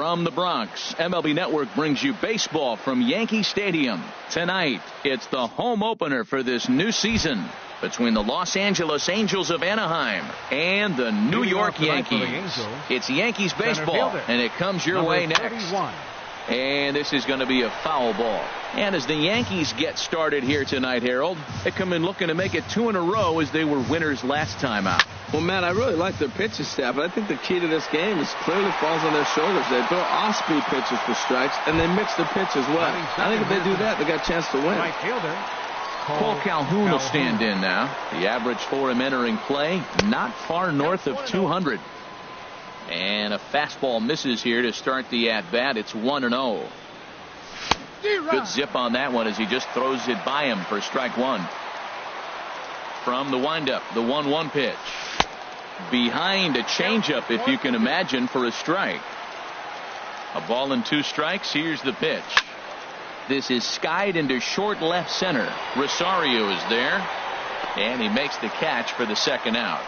From the Bronx, MLB Network brings you baseball from Yankee Stadium. Tonight, it's the home opener for this new season between the Los Angeles Angels of Anaheim and the New York Yankees. It's Yankees baseball, and it comes your way next. And this is going to be a foul ball. And as the Yankees get started here tonight, Harold, they come in looking to make it 2 in a row as they were winners last time out. Well, Matt, I really like their pitching staff, but I think the key to this game is clearly falls on their shoulders. They throw off-speed pitches for strikes, and they mix the pitch as well. I think if they do that, they got a chance to win. Right fielder. Cole Calhoun will stand in now. The average for him entering play, not far north of 200. And a fastball misses here to start the at-bat. It's 1-0. Good zip on that one as he just throws it by him for strike one. From the windup, the 1-1 pitch. Behind a changeup, if you can imagine, for a strike. A ball and 2 strikes. Here's the pitch. This is skied into short left center. Rosario is there, and he makes the catch for the second out.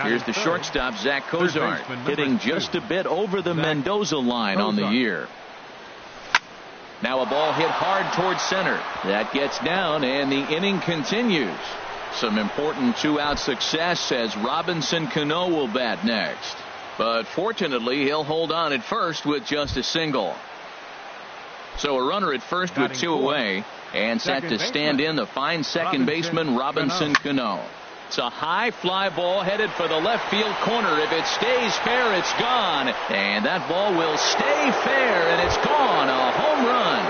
Here's the shortstop, Zach Cozart, hitting just a bit over the Mendoza line on the year. Now a ball hit hard towards center. That gets down, and the inning continues. Some important 2-out success as Robinson Cano will bat next. But fortunately, he'll hold on at first with just a single. So a runner at first with 2 away, and set to stand in the fine second baseman Robinson Cano. It's a high fly ball headed for the left field corner. If it stays fair, it's gone. And that ball will stay fair, and it's gone. A home run.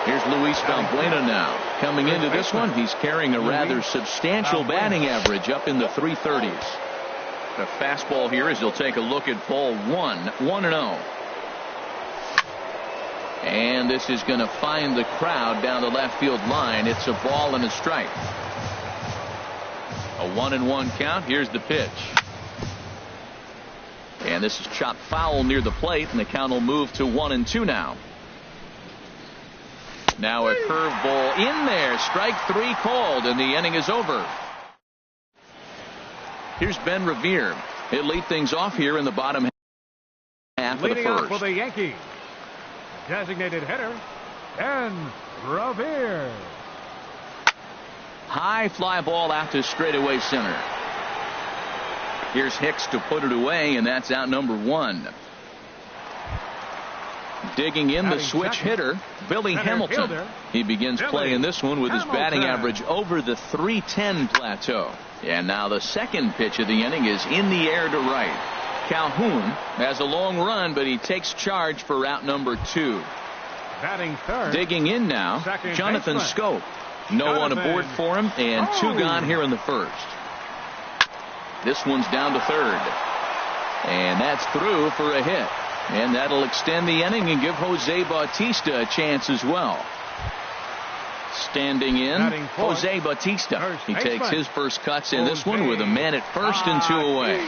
Here's Luis Valbuena now. Coming into this one, he's carrying a rather substantial batting average up in the 330s. The fastball here as he'll take a look at ball 1-0. And this is going to find the crowd down the left field line. It's a ball and a strike. A 1-1 count. Here's the pitch. And this is chopped foul near the plate, and the count will move to 1-2 now. Now a curveball in there. Strike 3 called, and the inning is over. Here's Ben Revere. He'll lead things off here in the bottom half of the Leading off first. for the Yankees, designated hitter, Ben Revere. High fly ball out to straightaway center. Here's Hicks to put it away, and that's out number 1. Digging in the switch hitter, Billy Hamilton. He begins playing this one with his batting average over the 310 plateau. And now the second pitch of the inning is in the air to right. Calhoun has a long run, but he takes charge for out number 2. Batting third. Digging in now, Jonathan Scope. No one aboard for him, and 2 gone here in the first. This one's down to third. And that's through for a hit. And that'll extend the inning and give Jose Bautista a chance as well. Standing in, Jose Bautista. He takes his first cuts in this one with a man at first and 2 away.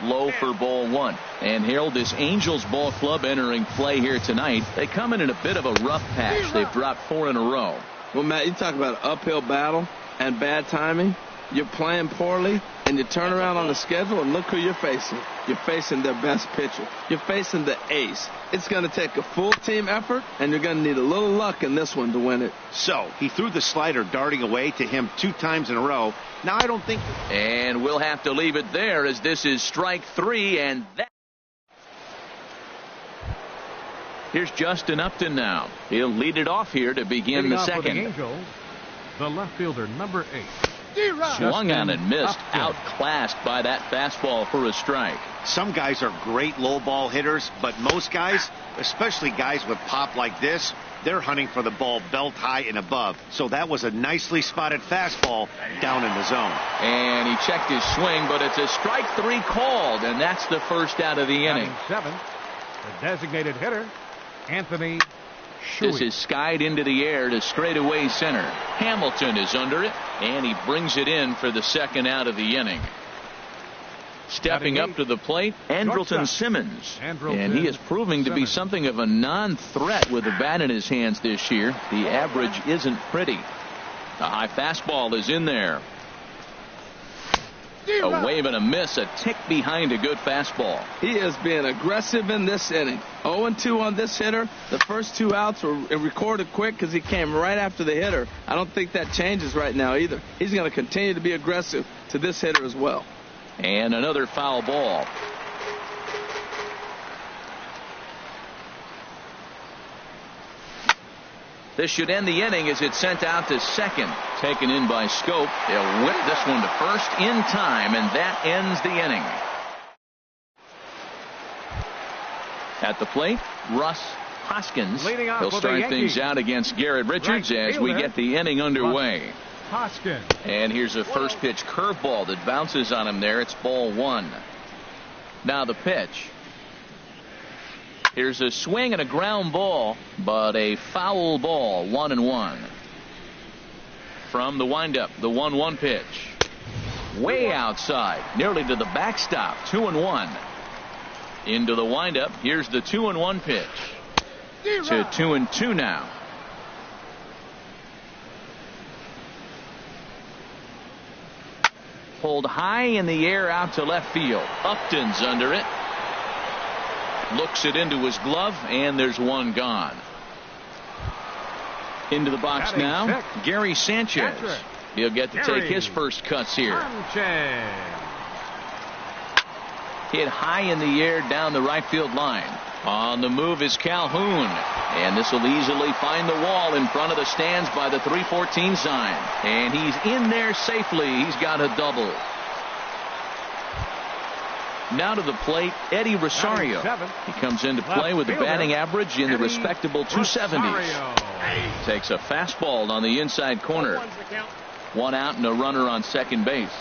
Low for ball 1. And Harold, this Angels ball club entering play here tonight. They come in a bit of a rough patch. They've dropped 4 in a row. Well, Matt, you talk about an uphill battle and bad timing. You're playing poorly, and you turn around on the schedule, and look who you're facing. You're facing their best pitcher. You're facing the ace. It's going to take a full team effort, and you're going to need a little luck in this one to win it. So he threw the slider darting away to him 2 times in a row. Now I don't think. And we'll have to leave it there as this is strike 3, and that. Here's Justin Upton now. He'll lead it off here to begin the second. The Angels, the left fielder, number 8. Swung on and missed. Outclassed by that fastball for a strike. Some guys are great low ball hitters, but most guys, especially guys with pop like this, they're hunting for the ball belt high and above. So that was a nicely spotted fastball down in the zone. And he checked his swing, but it's a strike 3 called, and that's the first out of the inning. 7, the designated hitter, Anthony. This is skied into the air to straightaway center. Hamilton is under it, and he brings it in for the second out of the inning. Stepping up to the plate, Andrelton Simmons. And he is proving to be something of a non-threat with the bat in his hands this year. The average isn't pretty. The high fastball is in there. A wave and a miss, a tick behind a good fastball. He is being aggressive in this inning. 0-2 on this hitter. The first 2 outs were recorded quick because he came right after the hitter. I don't think that changes right now either. He's going to continue to be aggressive to this hitter as well. And another foul ball. This should end the inning as it's sent out to second. Taken in by Scope. They'll whip this one to first in time, and that ends the inning. At the plate, Russ Hoskins. He'll start things out against Garrett Richards as we get the inning underway. Hoskins. And here's a first pitch curveball that bounces on him there. It's ball 1. Now the pitch. Here's a swing and a ground ball, but a foul ball, 1-1. From the windup, the 1-1 pitch. Way outside, nearly to the backstop, 2-1. Into the windup, here's the 2-1 pitch. To 2-2 now. Pulled high in the air out to left field. Upton's under it. Looks it into his glove, and there's one gone. Into the box now, Gary Sanchez. He'll get to take his first cuts here. Hit high in the air down the right field line. On the move is Calhoun. And this will easily find the wall in front of the stands by the 314 sign. And he's in there safely. He's got a double. Now to the plate, Eddie Rosario. He comes into play with a batting average in the respectable 270s. Takes a fastball on the inside corner. 1 out and a runner on second base.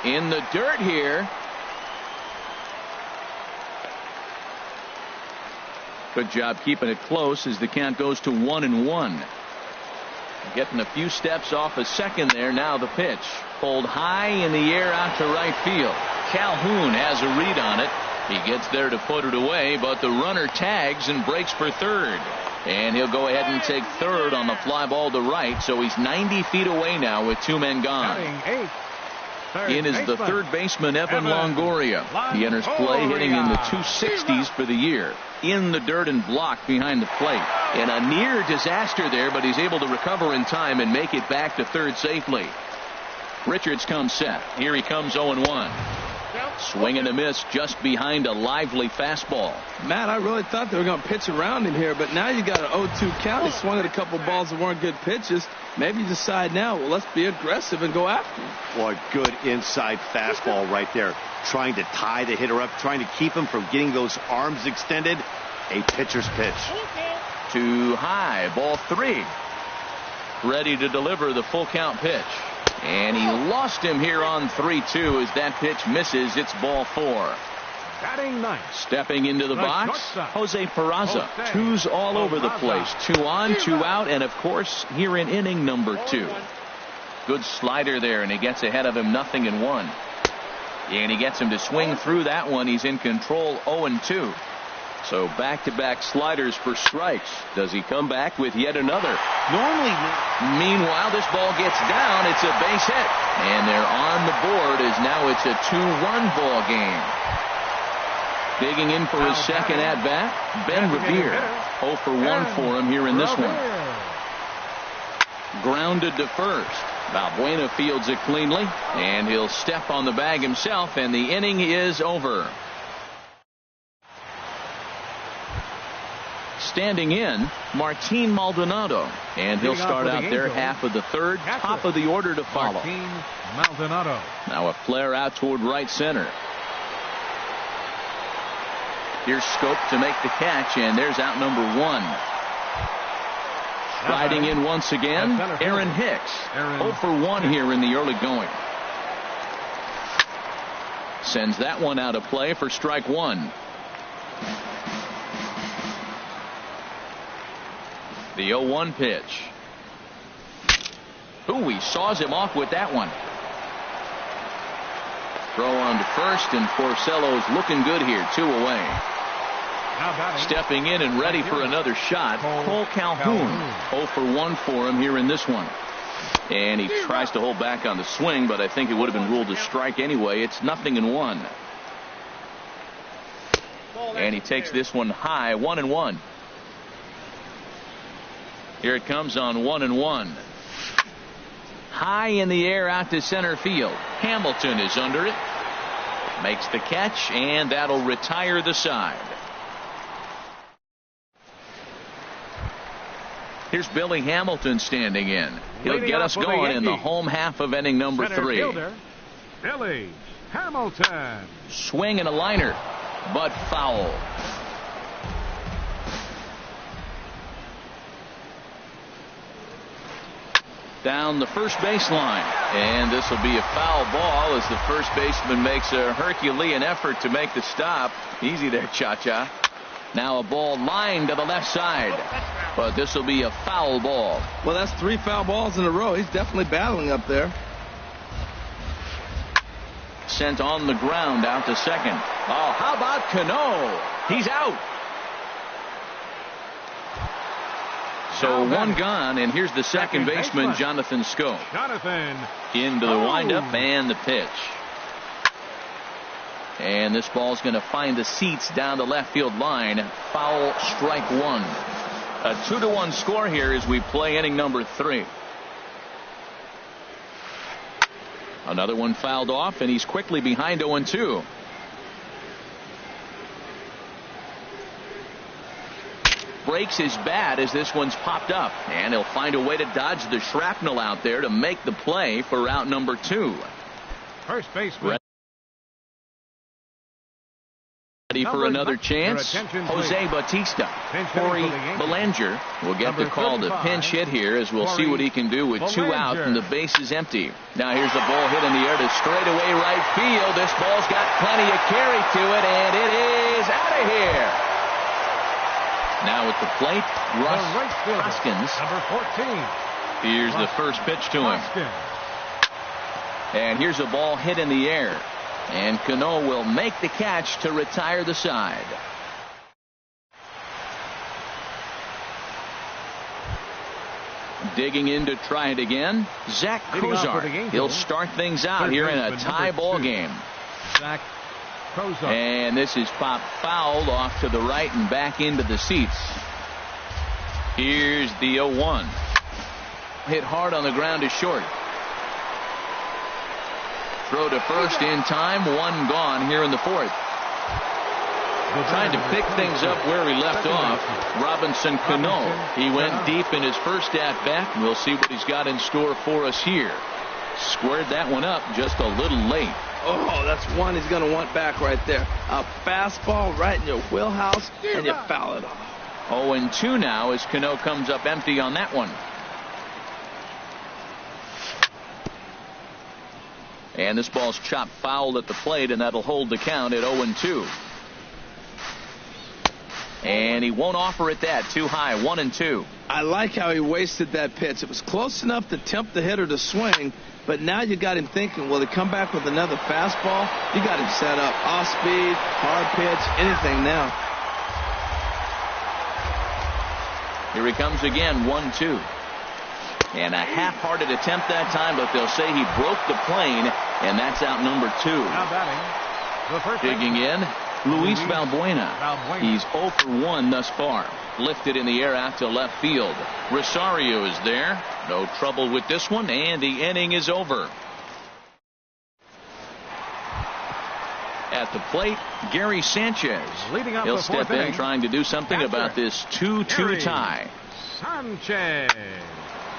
In the dirt here. Good job keeping it close as the count goes to 1-1. Getting a few steps off a second there. Now the pitch. Pulled high in the air out to right field. Calhoun has a read on it. He gets there to put it away, but the runner tags and breaks for third. And he'll go ahead and take third on the fly ball to right, so he's 90 feet away now with 2 men gone. In is the third baseman, Evan Longoria. He enters play hitting in the 260s for the year. In the dirt and blocked behind the plate. And a near disaster there, but he's able to recover in time and make it back to third safely. Richards comes set. Here he comes 0-1. Swing and a miss just behind a lively fastball. Matt, I really thought they were going to pitch around him here, but now you got an 0-2 count. He swung at a couple balls that weren't good pitches. Maybe you decide now, well, let's be aggressive and go after him. Boy, good inside fastball right there. Trying to tie the hitter up, trying to keep him from getting those arms extended. A pitcher's pitch. Too high, ball 3. Ready to deliver the full count pitch. And he lost him here on 3-2 as that pitch misses. It's ball 4. Batting ninth. Stepping into the box, Jose Peraza. Twos all over the place. 2 on, 2 out, and of course here in inning number 2. Good slider there, and he gets ahead of him 0-1. And he gets him to swing through that one. He's in control 0-2. So back-to-back sliders for strikes. Does he come back with yet another? Normally. Meanwhile, this ball gets down. It's a base hit. And they're on the board as now it's a 2-run ball game. Digging in for his second at-bat, Ben Revere. 0 for 1 for him here in this one. Grounded to first. Balbuena fields it cleanly, and he'll step on the bag himself, and the inning is over. Standing in, Martin Maldonado, and he'll start out there half of the third, top of the order to follow. Martin Maldonado. Now a flare out toward right center. Here's Scope to make the catch, and there's out number 1. Riding in once again, Aaron Hicks. 0 for 1 here in the early going. Sends that one out of play for strike 1. The 0-1 pitch. Ooh, he saws him off with that one. Throw on to first, and Porcello's looking good here. 2 away. Stepping in and ready for another shot, Cole Calhoun. 0 for 1 for him here in this one. And he tries to hold back on the swing, but I think it would have been ruled a strike anyway. It's 0-1. And he takes this one high, 1-1. Here it comes on 1-1. High in the air out to center field. Hamilton is under it. Makes the catch, and that'll retire the side. Here's Billy Hamilton standing in. He'll get us going in the home half of inning number 3. Fielder, Billy Hamilton. Swing and a liner, but foul. Down the first baseline, and this will be a foul ball as the first baseman makes a Herculean effort to make the stop. Easy there, Cha-Cha. Now a ball lined to the left side, but this will be a foul ball. Well, that's 3 foul balls in a row. He's definitely battling up there. Sent on the ground out to second. Oh, how about Cano? He's out. So one gone, and here's the second baseman, Jonathan Schoop. Jonathan. Into the windup and the pitch. And this ball's going to find the seats down the left field line. Foul, strike 1. A 2-1 score here as we play inning number 3. Another one fouled off, and he's quickly behind 0-2. Breaks his bat as this one's popped up, and he'll find a way to dodge the shrapnel out there to make the play for out number 2. First baseman. Ready for another chance. Jose Bautista. Corey Belanger will get the call to pinch hit here, as we'll see what he can do with 2 out and the base is empty. Now here's a ball hit in the air to straightaway right field. This ball's got plenty of carry to it, and it is out of here. Now at the plate, Russ Hoskins. Number 14. Here's the first pitch to him. And here's a ball hit in the air. And Cano will make the catch to retire the side. Digging in to try it again, Zach Kozar. He'll start things out here in a tie ball game. Zach Kozar. And this is popped fouled off to the right and back into the seats. Here's the 0-1. Hit hard on the ground to short. Throw to first in time. 1 gone here in the 4th. Trying to pick things up where he left off. Robinson Cano. He went deep in his first at bat. We'll see what he's got in store for us here. Squared that one up just a little late. Oh, that's one he's going to want back right there. A fastball right in your wheelhouse, and you foul it off. 0-2 now as Cano comes up empty on that one. And this ball's chopped foul at the plate, and that'll hold the count at 0-2. And he won't offer it that. Too high. 1-2. I like how he wasted that pitch. It was close enough to tempt the hitter to swing, but now you got him thinking, will he come back with another fastball? You got him set up. Off speed, hard pitch, anything now. Here he comes again. 1-2. And a half-hearted attempt that time, but they'll say he broke the plane, and that's out number 2. Now batting, the first digging in, Luis Valbuena. He's 0 for 1 thus far. Lifted in the air out to left field. Rosario is there. No trouble with this one, and the inning is over. At the plate, Gary Sanchez. He'll step in trying to do something about this 2-2 tie. Sanchez.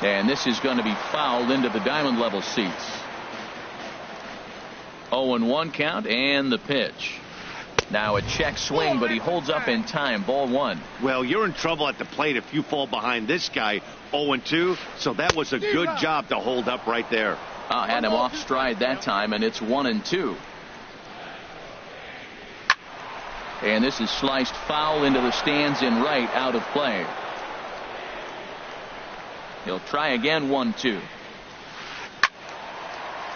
And this is going to be fouled into the diamond level seats. 0-1 count and the pitch. Now a check swing, but he holds up in time. Ball 1. Well, you're in trouble at the plate if you fall behind this guy. 0-2, so that was a good job to hold up right there. Had him off stride that time, and it's 1-2. And this is sliced foul into the stands in right, out of play. He'll try again. 1-2.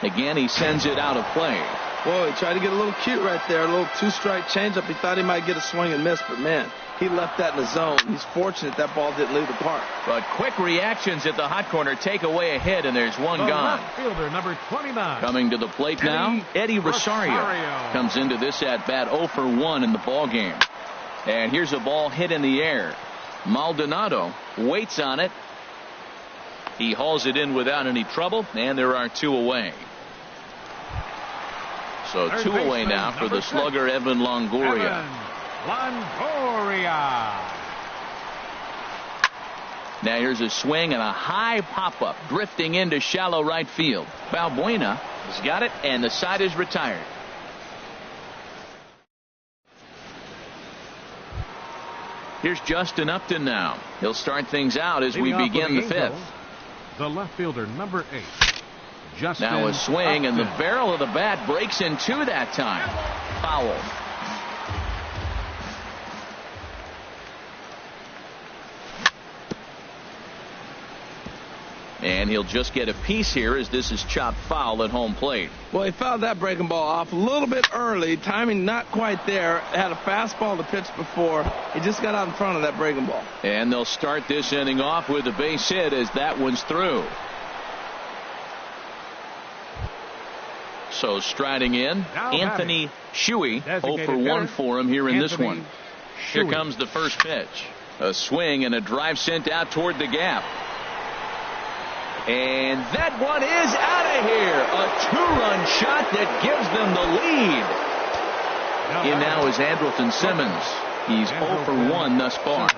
Again, he sends it out of play. Whoa, he tried to get a little cute right there. A little two-strike changeup. He thought he might get a swing and miss, but, man, he left that in the zone. He's fortunate that ball didn't leave the park. But quick reactions at the hot corner take away a hit, and there's one gone. Left fielder, number 29. Coming to the plate now, Eddie Rosario comes into this at-bat 0 for 1 in the ball game. And here's a ball hit in the air. Maldonado waits on it. He hauls it in without any trouble, and there are 2 away. So 2 away now for the slugger Evan Longoria. Now here's a swing and a high pop-up drifting into shallow right field. Balbuena has got it, and the side is retired. Here's Justin Upton now. He'll start things out as we begin the 5th. The left fielder, number 8. Justin now a swing, Upton. and the barrel of the bat breaks in 2 that time. Foul. And he'll just get a piece here as this is chopped foul at home plate. Well, he fouled that breaking ball off a little bit early. Timing not quite there. Had a fastball to pitch before. He just got out in front of that breaking ball. And they'll start this inning off with a base hit as that one's through. So striding in, now Anthony Shuey, 0 for 1 for him here in this one. Here comes the first pitch. A swing and a drive sent out toward the gap. And that one is out of here. A 2-run shot that gives them the lead. In now is Andrelton Simmons. He's 0 for 1 thus far.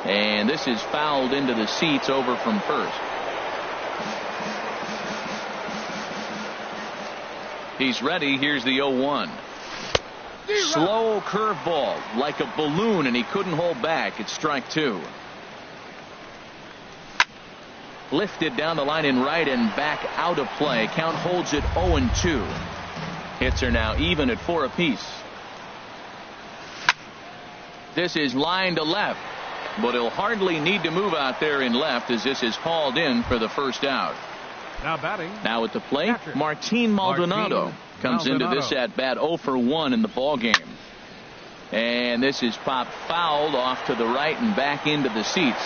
And this is fouled into the seats over from first. He's ready. Here's the 0-1. Slow curveball like a balloon, and he couldn't hold back. It's strike 2. Lifted down the line in right and back out of play. Count holds it 0-2. Hits are now even at 4 apiece. This is line to left, but he'll hardly need to move out there in left as this is hauled in for the first out. Now batting. Now at the plate, Martin Maldonado comes into this at bat 0 for 1 in the ball game. And this is popped fouled off to the right and back into the seats.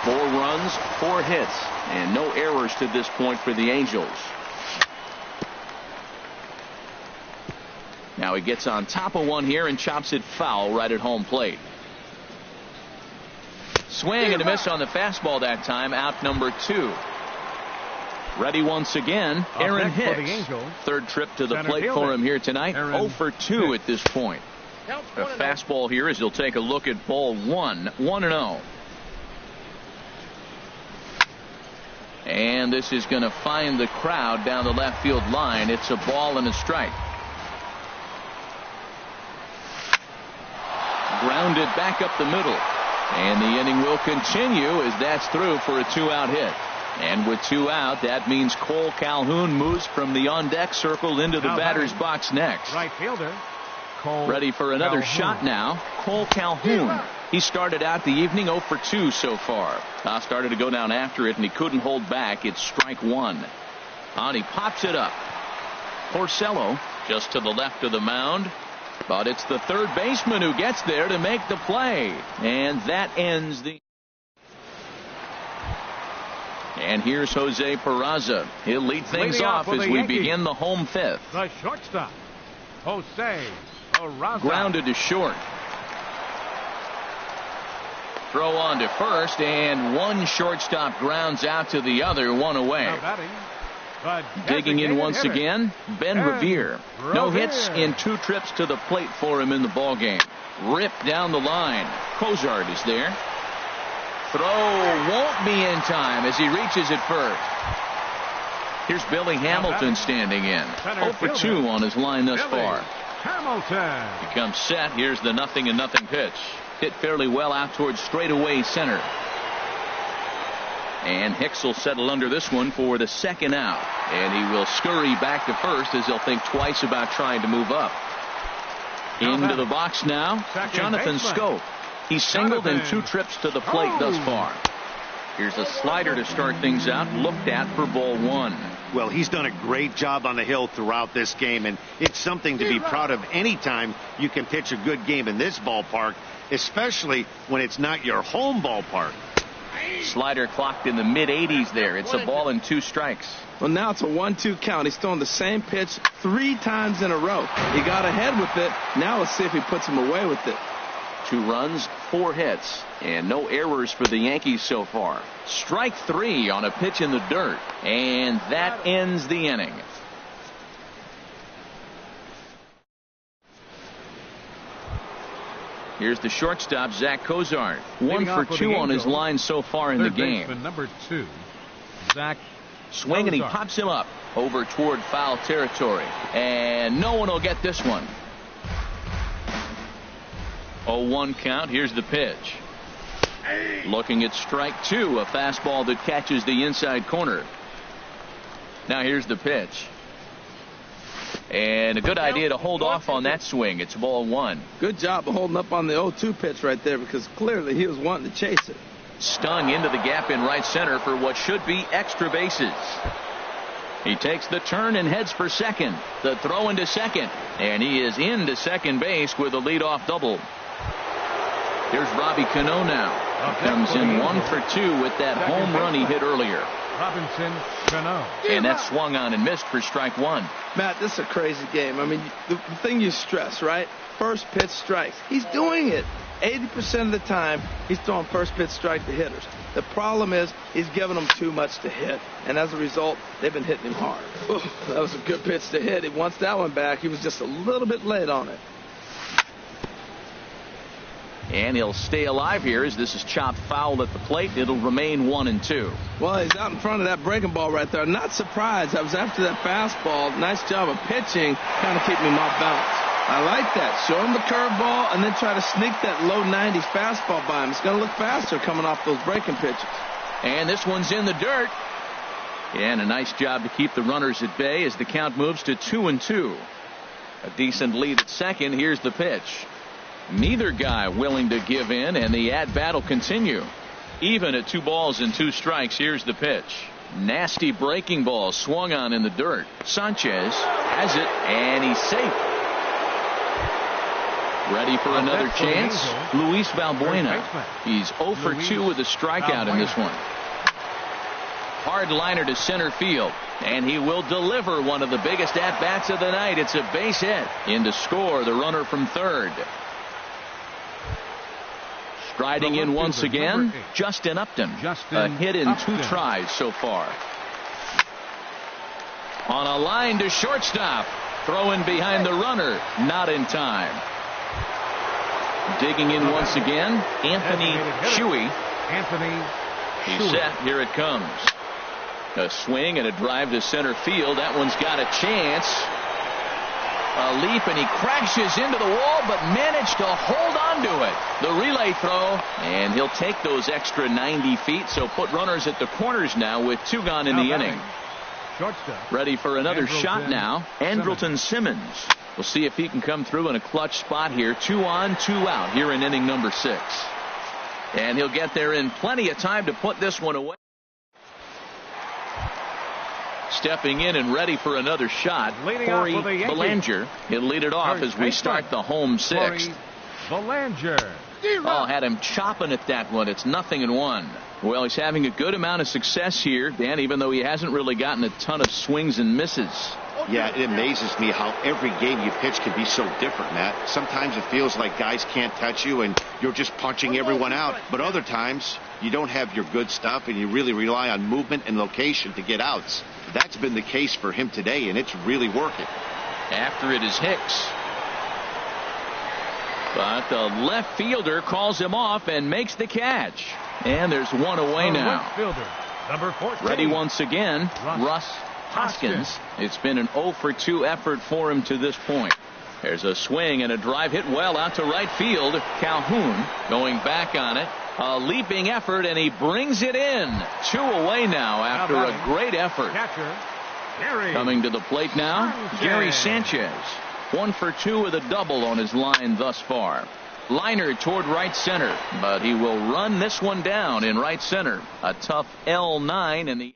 4 runs, 4 hits, and no errors to this point for the Angels. Now he gets on top of one here and chops it foul right at home plate. Swing and a miss on the fastball that time. Out number 2. Ready once again, Aaron Hicks. 3rd trip to the plate for him here tonight. 0 for 2 at this point. A fastball here as he'll take a look at ball 1. 1-0. And this is going to find the crowd down the left field line. It's a ball and a strike. Grounded back up the middle. And the inning will continue as that's through for a 2-out hit. And with 2 out, that means Cole Calhoun moves from the on-deck circle into the batter's box next. Right fielder. Cole Ready for another shot now. Cole Calhoun. He started out the evening 0 for 2 so far. Started to go down after it, and he couldn't hold back. It's strike 1. And he pops it up. Porcello just to the left of the mound. But it's the third baseman who gets there to make the play. And that ends the... And here's Jose Peraza. He'll lead things off as we begin the home 5th. The shortstop, Jose Peraza. Grounded to short. Throw on to first, and one shortstop grounds out to the other, 1 away. Digging in once again, Ben Revere. No hits in 2 trips to the plate for him in the ballgame. Ripped down the line. Cozart is there. Throw won't be in time as he reaches it first. Here's Billy Hamilton standing in. 0 for 2 on his line thus far. Hamilton. He comes set. Here's the 0-0 pitch. Hit fairly well out towards straightaway center. And Hicks will settle under this one for the 2nd out. And he will scurry back to first as he'll think twice about trying to move up. Into the box now, Jonathan Scope. He's singled in 2 trips to the plate thus far. Here's a slider to start things out, looked at for ball 1. Well, he's done a great job on the hill throughout this game, and it's something to be proud of anytime you can pitch a good game in this ballpark, especially when it's not your home ballpark. Slider clocked in the mid-80s there. It's a ball and 2 strikes. Well, now it's a 1-2 count. He's throwing the same pitch 3 times in a row. He got ahead with it. Now let's see if he puts him away with it. 2 runs, 4 hits, and no errors for the Yankees so far. Strike 3 on a pitch in the dirt, and that ends the inning. Here's the shortstop, Zach Cozart. 1 for 2 on his line so far in the game. Number 2, Zach. Swing, and he pops him up over toward foul territory. And no one will get this one. 0-1 count. Here's the pitch. Looking at strike 2, a fastball that catches the inside corner. Now here's the pitch. And a good idea to hold off on that swing. It's ball 1. Good job of holding up on the 0-2 pitch right there, because clearly he was wanting to chase it. Stung into the gap in right center for what should be extra bases. He takes the turn and heads for second. The throw into second, and he is into second base with a leadoff double. Here's Robbie Cano now. He comes in 1 for 2 with that home run he hit earlier. Robinson Cano. And that swung on and missed for strike 1. Matt, this is a crazy game. I mean, the thing you stress, right? First pitch strikes. He's doing it. 80% of the time, he's throwing first pitch strike to hitters. The problem is he's giving them too much to hit, and as a result, they've been hitting him hard. Ooh, that was a good pitch to hit. He wants that one back. He was just a little bit late on it. And he'll stay alive here as this is chopped foul at the plate. It'll remain 1-2. Well, he's out in front of that breaking ball right there. Not surprised. I was after that fastball. Nice job of pitching, kind of keeping him off balance. I like that. Show him the curveball and then try to sneak that low 90s fastball by him. It's going to look faster coming off those breaking pitches. And this one's in the dirt. And a nice job to keep the runners at bay as the count moves to 2-2. A decent lead at second. Here's the pitch. Neither guy willing to give in, and the at-bat will continue. Even at 2 balls and 2 strikes. Here's the pitch. Nasty breaking ball swung on in the dirt. Sanchez has it, and he's safe. Ready for another chance. Luis Valbuena. He's 0 for 2 with a strikeout in this one. Hard liner to center field, and he will deliver one of the biggest at-bats of the night. It's a base hit. In to score the runner from third. Striding in once again, Justin Upton. A hit in 2 tries so far. On a line to shortstop. Throwing behind the runner. Not in time. Digging in once again, Anthony Shuey. He's set. Here it comes. A swing and a drive to center field. That one's got a chance. A leap, and he crashes into the wall, but managed to hold on to it. The relay throw, and he'll take those extra 90 feet, so put runners at the corners now with 2 gone in the inning. Ready for another shot now, Andrelton Simmons. We'll see if he can come through in a clutch spot here. 2 on, 2 out here in inning number 6. And he'll get there in plenty of time to put this one away. Stepping in and ready for another shot, Corey Belanger. He'll lead it off as we start the home 6th. Belanger. Oh, had him chopping at that one. It's 0-1. Well, he's having a good amount of success here, Dan, even though he hasn't really gotten a ton of swings and misses. Yeah, it amazes me how every game you pitch can be so different, Matt. Sometimes it feels like guys can't touch you and you're just punching everyone out. But other times you don't have your good stuff and you really rely on movement and location to get outs. That's been the case for him today, and it's really working. After it is Hicks. But the left fielder calls him off and makes the catch. And there's one away now. Number 14. Ready once again, Russ Hoskins. It's been an 0 for 2 effort for him to this point. There's a swing and a drive hit well out to right field. Calhoun going back on it. A leaping effort, and he brings it in. 2 away now after a great effort. Coming to the plate now, Gary Sanchez. 1 for 2 with a double on his line thus far. Liner toward right center, but he will run this one down in right center. A tough L9 in the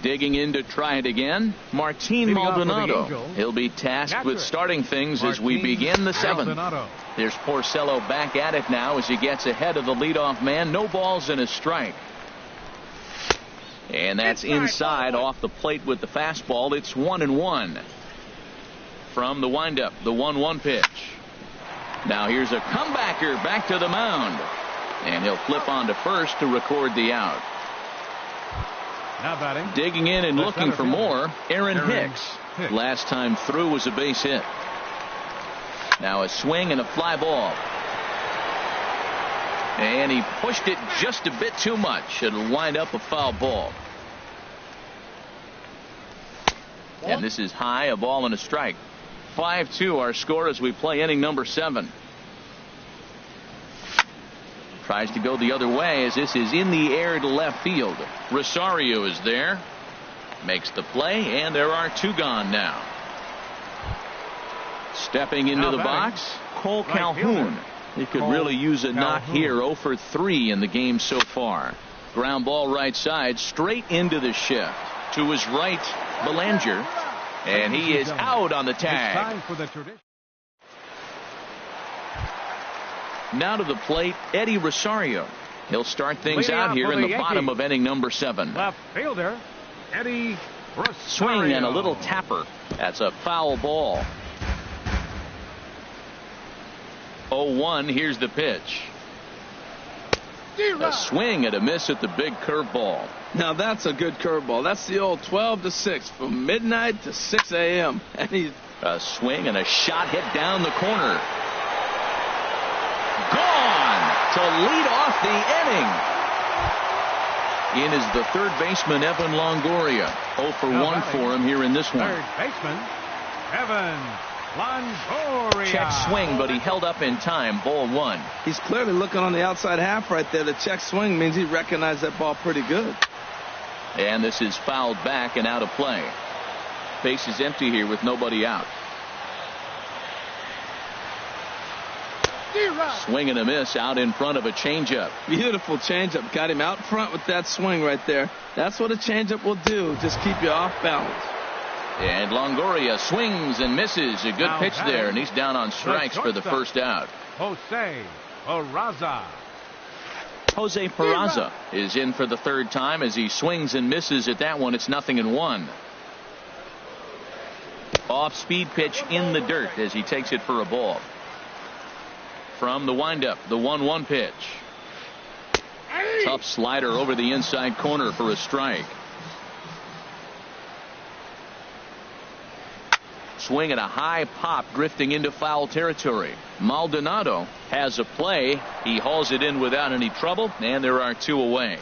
Digging in to try it again, Martin Maldonado. He'll be tasked with starting things as we begin the 7th. There's Porcello back at it now as he gets ahead of the leadoff man. No balls and a strike. And that's inside off the plate with the fastball. It's 1-1. From the windup, the 1-1 pitch. Now here's a comebacker back to the mound. And he'll flip on to first to record the out. Now batting. Digging in and looking for more, Aaron Hicks. Last time through was a base hit. Now a swing and a fly ball. And he pushed it just a bit too much. It'll wind up a foul ball. And this is high, a ball and a strike. 5-2 our score as we play inning number 7. Tries to go the other way as this is in the air to left field. Rosario is there. Makes the play, and there are 2 gone now. Stepping into the box, Cole Calhoun. He could really use a knock here. 0 for 3 in the game so far. Ground ball right side, straight into the shift. To his right, Belanger. And he is out on the tag. Now to the plate, Eddie Rosario. He'll start things out here in the bottom of inning number 7. Left fielder, Eddie Rosario. Swing and a little tapper. That's a foul ball. 0-1. Here's the pitch. A swing and a miss at the big curveball. Now that's a good curveball. That's the old 12 to 6 from midnight to 6 a.m. And he's a swing and a shot hit down the corner. Gone to lead off the inning. In is the third baseman, Evan Longoria. 0 for 1 for him here in this one. Third baseman, Evan Longoria. Check swing, but he held up in time. Ball 1. He's clearly looking on the outside half right there. The check swing means he recognized that ball pretty good. And this is fouled back and out of play. Base is empty here with nobody out. Swing and a miss out in front of a changeup. Beautiful changeup. Got him out front with that swing right there. That's what a changeup will do. Just keep you off balance. And Longoria swings and misses. A good pitch there, and he's down on strikes for the first out. Jose Peraza. Jose Peraza is in for the third time as he swings and misses at that one. It's 0-1. Off-speed pitch in the dirt as he takes it for a ball. From the windup, the 1-1 pitch. Tough slider over the inside corner for a strike. Swing and a high pop drifting into foul territory. Maldonado has a play. He hauls it in without any trouble, and there are 2 away.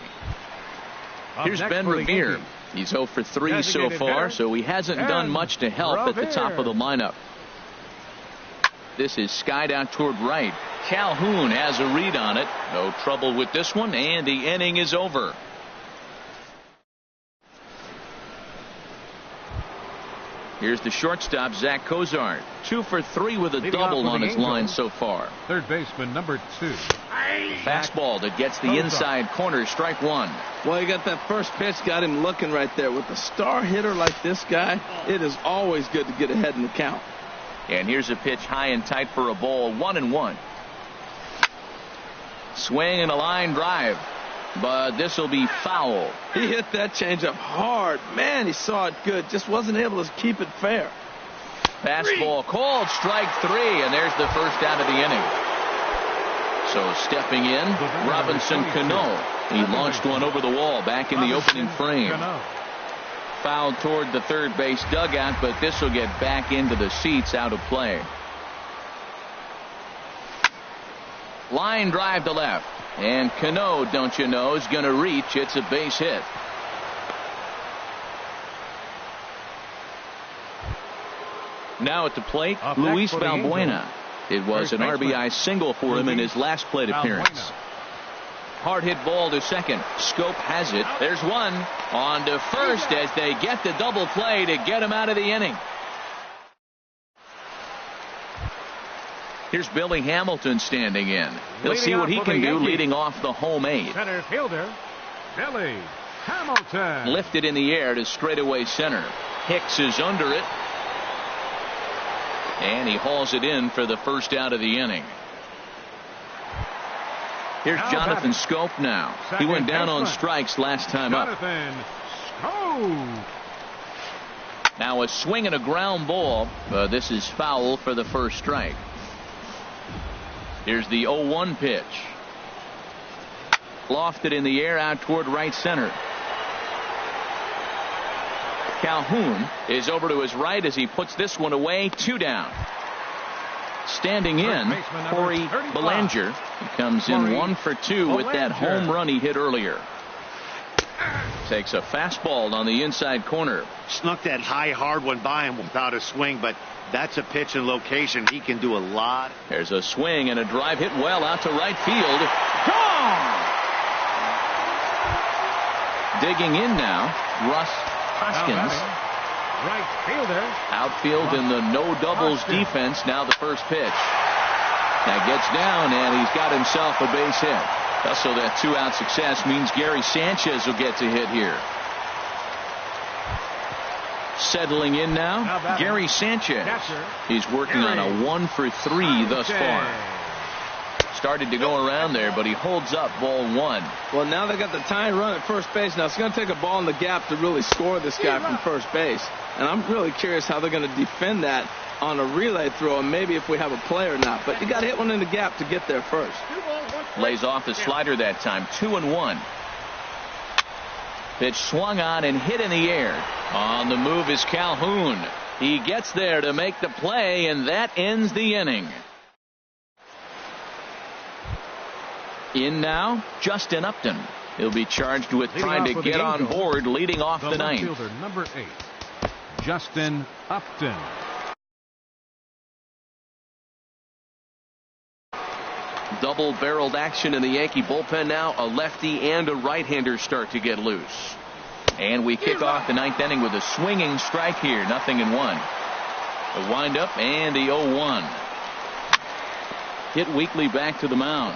Here's Ben Revere. He's 0 for 3 so far, so he hasn't done much to help at the top of the lineup. This is skied out toward right. Calhoun has a read on it. No trouble with this one, and the inning is over. Here's the shortstop, Zach Cozart. 2 for 3 with a double on his line so far. Third baseman, number 2. Fastball that gets the inside corner, strike 1. Well, you got that first pitch, got him looking right there. With a star hitter like this guy, it is always good to get ahead in the count. And here's a pitch high and tight for a ball, 1-1. Swing and a line drive. But this will be foul. He hit that changeup hard. Man, he saw it good. Just wasn't able to keep it fair. Fastball called, strike 3, and there's the first out of the inning. So stepping in, Robinson Cano. He launched one over the wall back in the opening frame. Fouled toward the third base dugout, but this will get back into the seats, out of play. Line drive to left. And Cano, don't you know, is going to reach. It's a base hit. Now at the plate, Luis Valbuena. It was an RBI single for him in his last plate appearance. Hard hit ball to second. Scope has it. There's one. On to first as they get the double play to get him out of the inning. Here's Billy Hamilton standing in. He'll see what he can do leading off the home 8. Center fielder, Billy Hamilton. Lifted in the air to straightaway center. Hicks is under it. And he hauls it in for the first out of the inning. Here's Jonathan Scope now. He went down on strikes last time up. Now a swing and a ground ball. This is foul for the first strike. Here's the 0-1 pitch. Lofted in the air out toward right center. Calhoun is over to his right as he puts this one away. 2 down. Standing in, Corey Belanger. He comes in 1 for 2 with that home run he hit earlier. Takes a fastball on the inside corner. Snuck that high hard one by him without a swing, but that's a pitch and location. He can do a lot. There's a swing and a drive hit well out to right field. Gone! Digging in now, Russ Hoskins. Right fielder. Outfield in the no doubles defense. Now the first pitch. That gets down, and he's got himself a base hit. Also, that 2-out success means Gary Sanchez will get to hit here. Settling in now, Gary Sanchez. He's working on a 1 for 3 thus far. Started to go around there, but he holds up ball 1. Well, now they got the tying run at first base. Now it's going to take a ball in the gap to really score this guy from first base. And I'm really curious how they're going to defend that on a relay throw, and maybe if we have a play or not. But you got to hit one in the gap to get there first. Lays off the slider that time. 2-1. Pitch swung on and hit in the air. On the move is Calhoun. He gets there to make the play, and that ends the inning. In now, Justin Upton. He'll be charged with trying to get on board, leading off the ninth. Fielder, number 8, Justin Upton. Double-barreled action in the Yankee bullpen now. A lefty and a right-hander start to get loose. And we kick off the ninth inning with a swinging strike here. 0-1. A windup and the 0-1. Hit Weekly back to the mound.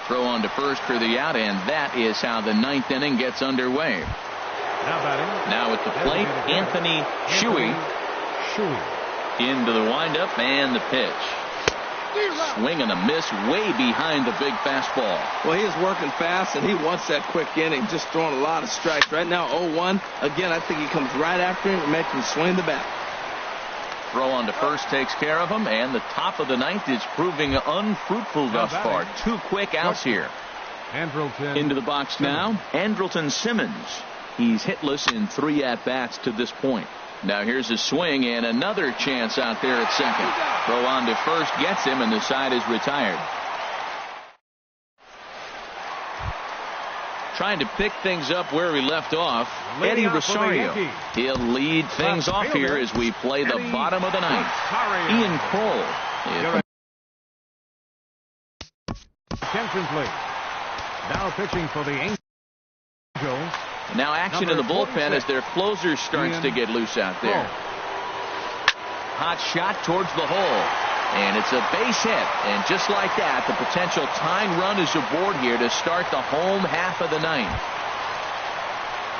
Throw on to first for the out, and that is how the ninth inning gets underway. Now at the plate, Anthony Shuey. Into the windup and the pitch. Swing and a miss way behind the big fastball. Well, he is working fast, and he wants that quick inning, just throwing a lot of strikes. Right now, 0-1. Again, I think he comes right after him and makes him swing the bat. Throw on to first takes care of him, and the top of the ninth is proving unfruitful thus far. 2 quick outs here. Andrelton into the box now, Andrelton Simmons. He's hitless in 3 at-bats to this point. Now here's a swing and another chance out there at second. Throw on to first gets him, and the side is retired. Trying to pick things up where we left off, Eddie Rosario. He'll lead things off here as we play the bottom of the ninth. Ian Kroll. Attention, please. Now pitching for the Angels. Now action in the bullpen as their closer starts to get loose out there. Hot shot towards the hole. And it's a base hit. And just like that, the potential tying run is aboard here to start the home half of the ninth.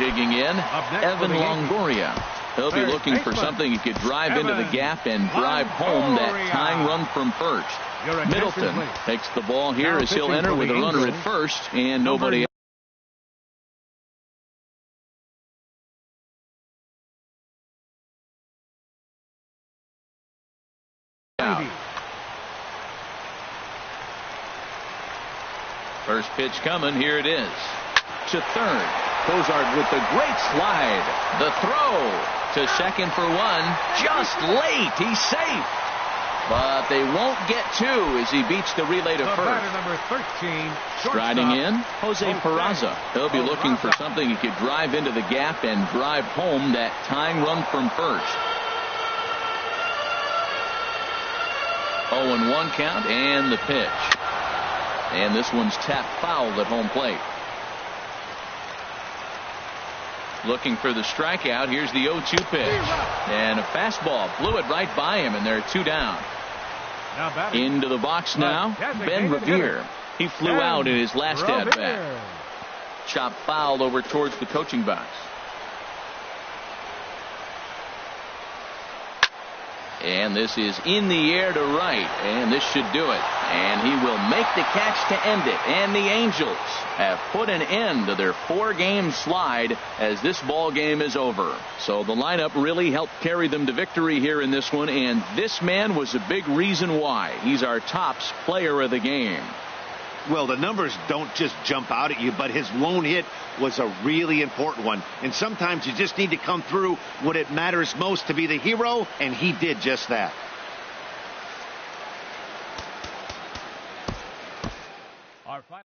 Digging in, Evan Longoria. He'll be looking for something he could drive into the gap and drive home that tying run from first. Middleton takes the ball here as he'll enter with a runner at first and nobody else. First pitch coming. Here it is. To third. Cozart with the great slide. The throw to second for 1. Just late. He's safe. But they won't get 2 as he beats the relay to first. Number 13, striding in, Jose Peraza. He'll be looking for something he could drive into the gap and drive home that tying run from first. 0-1 count and the pitch. And this one's tapped foul at home plate. Looking for the strikeout. Here's the 0-2 pitch. And a fastball blew it right by him, and they're 2 down. Into the box now, Ben Revere. He flew out in his last at bat. Chop fouled over towards the coaching box. And this is in the air to right, and this should do it. And he will make the catch to end it. And the Angels have put an end to their 4-game slide as this ball game is over. So the lineup really helped carry them to victory here in this one, and this man was a big reason why. He's our tops player of the game. Well, the numbers don't just jump out at you, but his lone hit was a really important one. And sometimes you just need to come through when it matters most to be the hero, and he did just that. Our final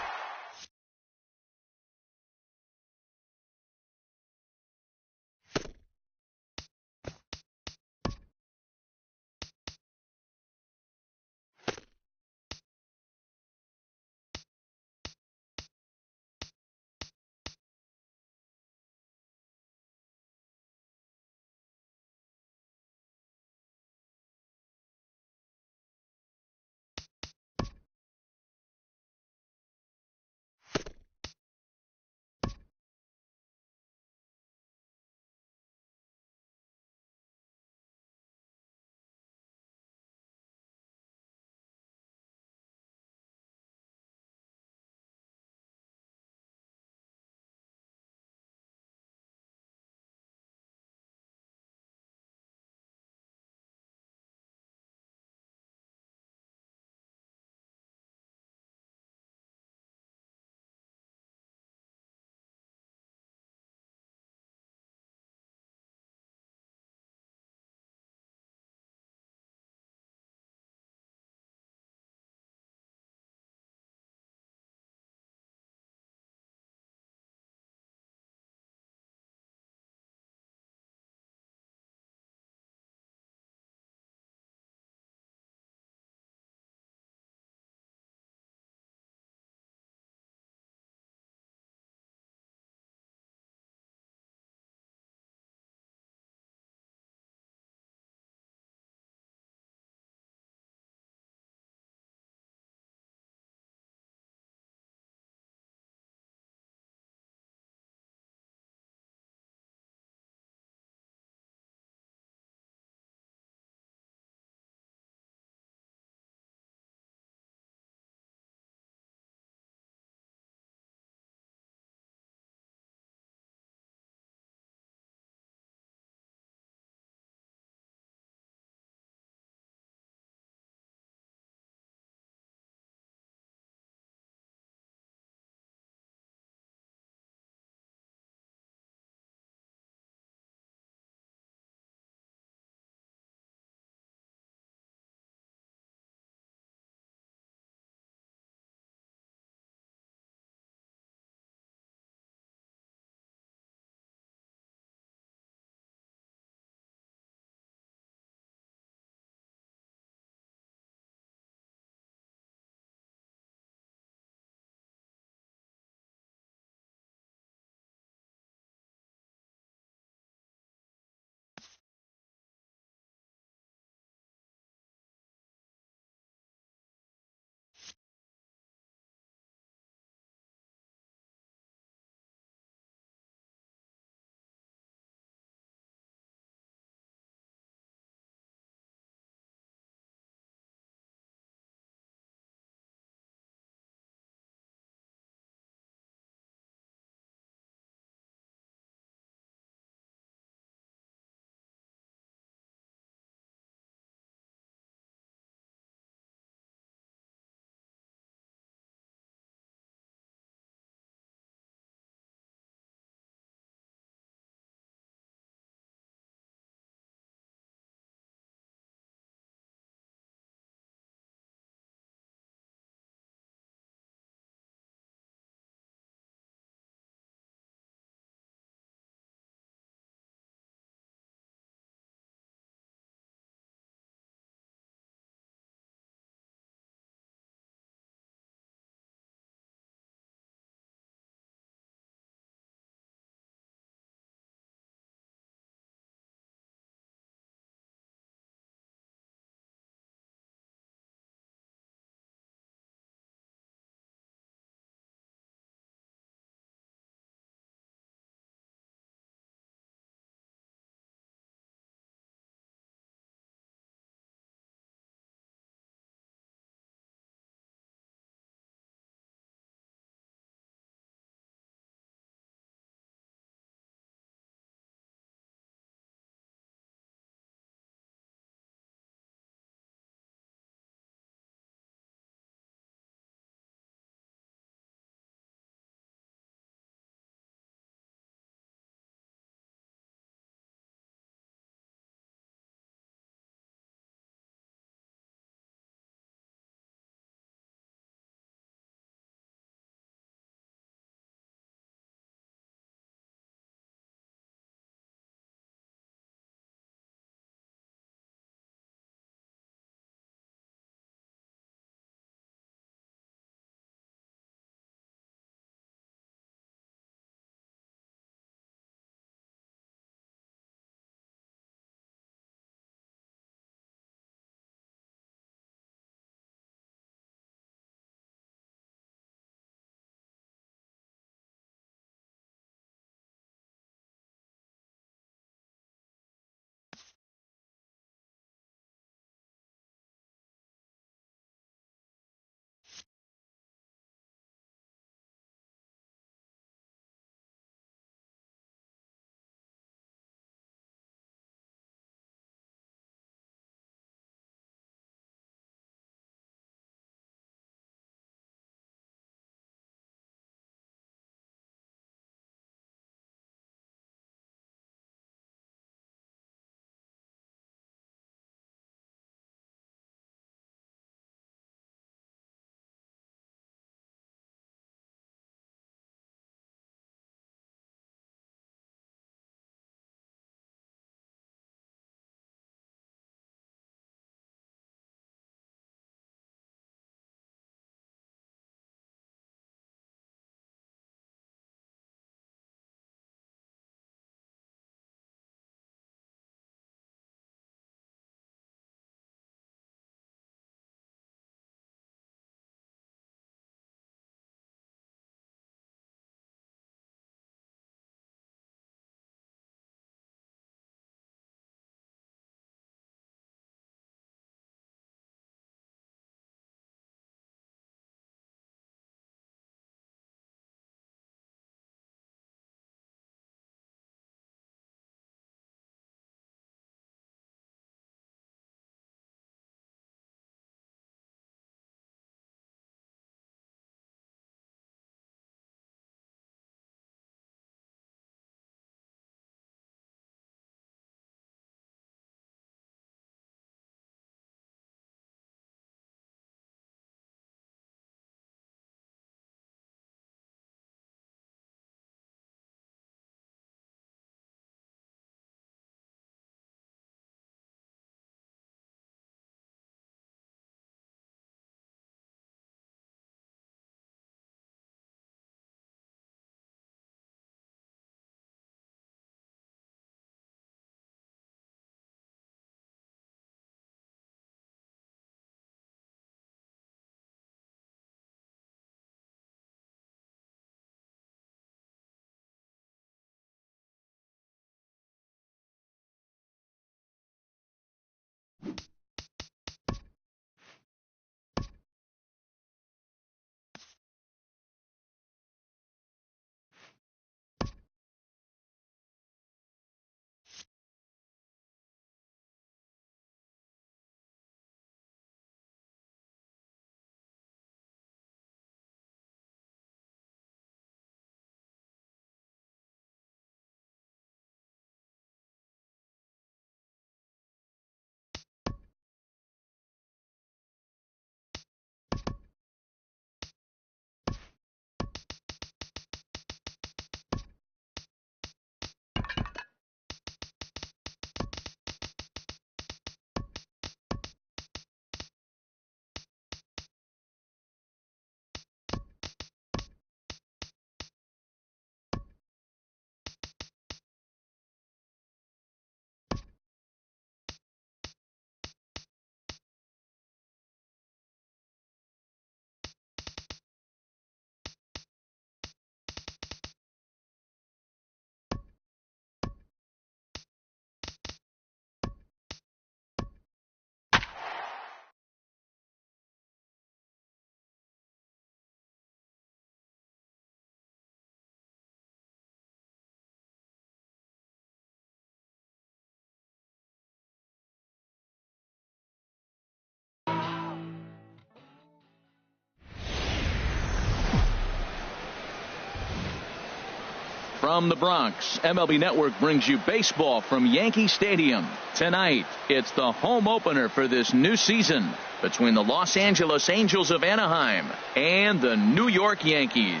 From the Bronx, MLB Network brings you baseball from Yankee Stadium. Tonight, it's the home opener for this new season between the Los Angeles Angels of Anaheim and the New York Yankees.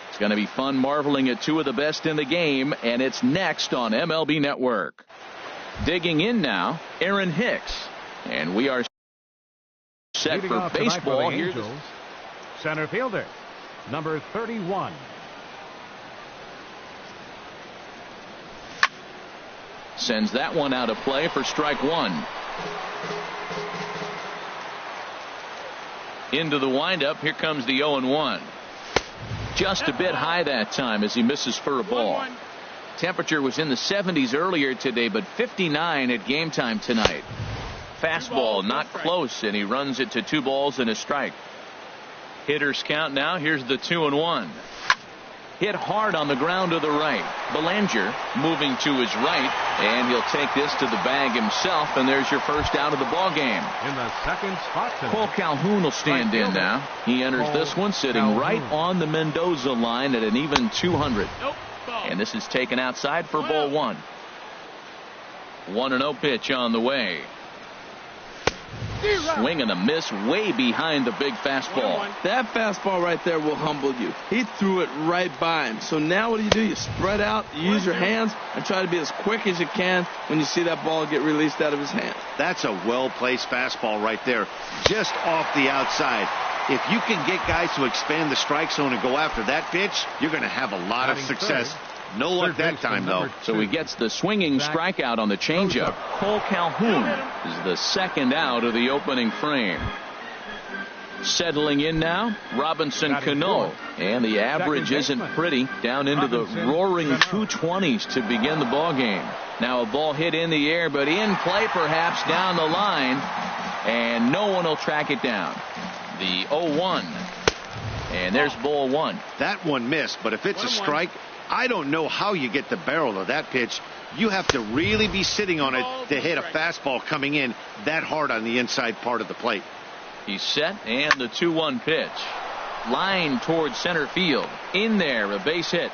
It's going to be fun marveling at two of the best in the game, and it's next on MLB Network. Digging in now, Aaron Hicks. And we are set for baseball. Here's center fielder, number 31. Sends that one out of play for strike one. Into the windup. Here comes the 0-1. Just a bit high that time as he misses for a ball. Temperature was in the 70s earlier today, but 59 at game time tonight. Fastball not close, and he runs it to 2 balls and a strike. Hitters count now. Here's the 2-1. Hit hard on the ground to the right. Belanger moving to his right, and he'll take this to the bag himself, and there's your first out of the ball game. In the second spot tonight, Cole Calhoun will stand in now. He enters this one sitting right on the Mendoza line at an even 200. And this is taken outside for ball one. 1-0 pitch on the way. Swing and a miss way behind the big fastball. That fastball right there will humble you. He threw it right by him. So now what do? You spread out, you use your hands, and try to be as quick as you can when you see that ball get released out of his hand. That's a well-placed fastball right there, just off the outside. If you can get guys to expand the strike zone and go after that pitch, you're going to have a lot of success. No luck that time, though. So he gets the swinging strikeout on the changeup. Cole Calhoun is the second out of the opening frame. Settling in now, Robinson Cano. And the average isn't pretty. Down into the roaring 220s to begin the ball game. Now a ball hit in the air, but in play perhaps down the line. And no one will track it down. The 0-1. And there's ball one. That one missed, but if it's a strike, I don't know how you get the barrel of that pitch. You have to really be sitting on it to hit a fastball coming in that hard on the inside part of the plate. He's set, and the 2-1 pitch. Line towards center field. In there, a base hit.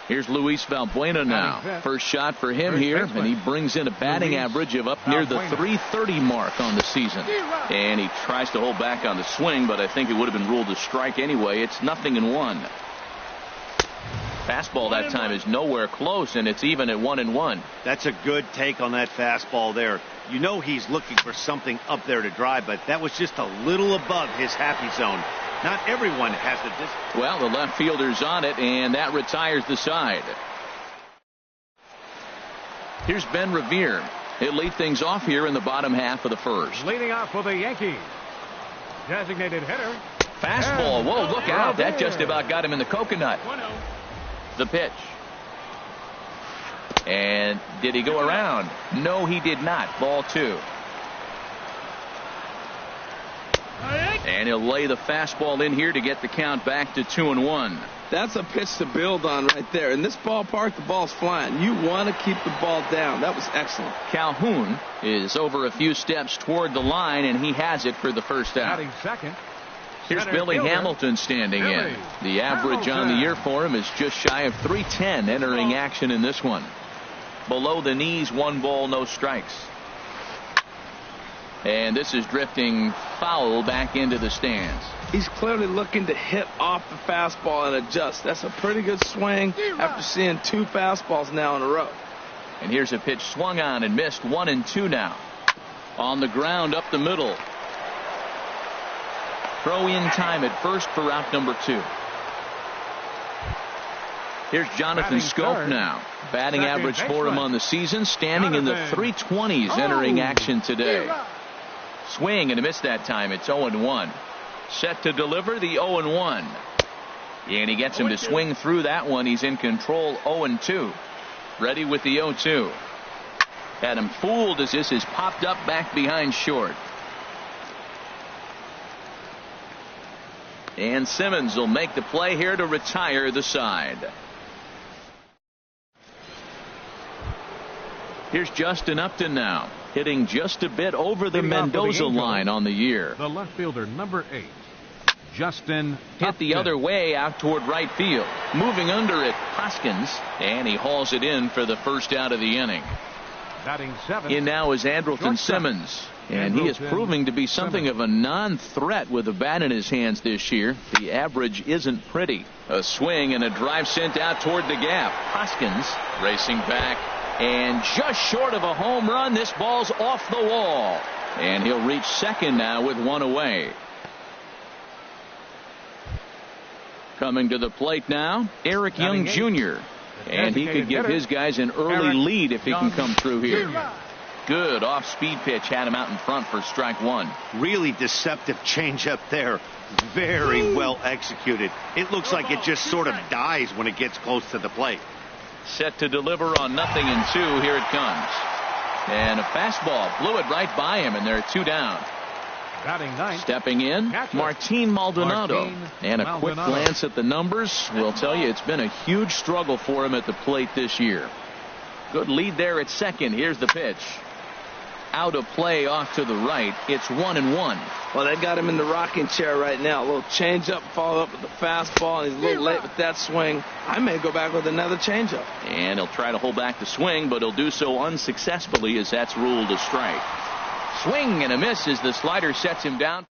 Here's Luis Valbuena now. First shot for him here, and he brings in a batting average of up near the 330 mark on the season. And he tries to hold back on the swing, but I think it would have been ruled a strike anyway. It's 0-1. Fastball that time is nowhere close, and it's even at 1-1. That's a good take on that fastball there. You know he's looking for something up there to drive, but that was just a little above his happy zone. Not everyone has the distance. Well, the left fielder's on it, and that retires the side. Here's Ben Revere. He'll lead things off here in the bottom half of the first. Leading off for the Yankees, designated hitter. Fastball. Whoa, look out. That just about got him in the coconut. The pitch. And did he go around? No, he did not. Ball 2. And he'll lay the fastball in here to get the count back to 2-1. That's a pitch to build on right there. In this ballpark, the ball's flying. You want to keep the ball down. That was excellent. Calhoun is over a few steps toward the line, and he has it for the first out. Batting second. Here's Billy Hamilton standing in. The average on the year for him is just shy of 310 entering action in this one. Below the knees, 1 ball, no strikes. And this is drifting foul back into the stands. He's clearly looking to hit off the fastball and adjust. That's a pretty good swing after seeing 2 fastballs now in a row. And here's a pitch swung on and missed. 1-2 now. On the ground up the middle. Throw in time at first for out number 2. Here's Jonathan Scope now. Batting average for him on the season, standing in the 320s entering action today. Swing and a miss that time. It's 0-1. Set to deliver the 0-1. And he gets him to swing through that one. He's in control. 0-2. Ready with the 0-2. Had him fooled as this is popped up back behind short. And Simmons will make the play here to retire the side. Here's Justin Upton now, hitting just a bit over the Mendoza line on the year. The left fielder, number 8, Justin hit the other way out toward right field. Moving under it, Hoskins, and he hauls it in for the first out of the inning. Batting 7. In now is Andrelton Simmons, and he is proving to be something of a non-threat with a bat in his hands this year. The average isn't pretty. A swing and a drive sent out toward the gap. Hoskins racing back. And just short of a home run, this ball's off the wall. And he'll reach second now with 1 away. Coming to the plate now, Eric Young Jr. And he could give his guys an early lead if he can come through here. Good off-speed pitch had him out in front for strike 1. Really deceptive changeup there. Very well executed. It looks like it just sort of dies when it gets close to the plate. Set to deliver on 0-2. Here it comes. And a fastball blew it right by him, and there are 2 down. Batting 9. Stepping in, Martin Maldonado. And a quick glance at the numbers will tell you it's been a huge struggle for him at the plate this year. Good lead there at second. Here's the pitch. Out of play off to the right. It's 1-1. Well, they got him in the rocking chair right now. A little changeup, follow up with the fastball, and he's a little late with that swing. I may go back with another changeup. And he'll try to hold back the swing, but he'll do so unsuccessfully as that's ruled a strike. Swing and a miss as the slider sets him down.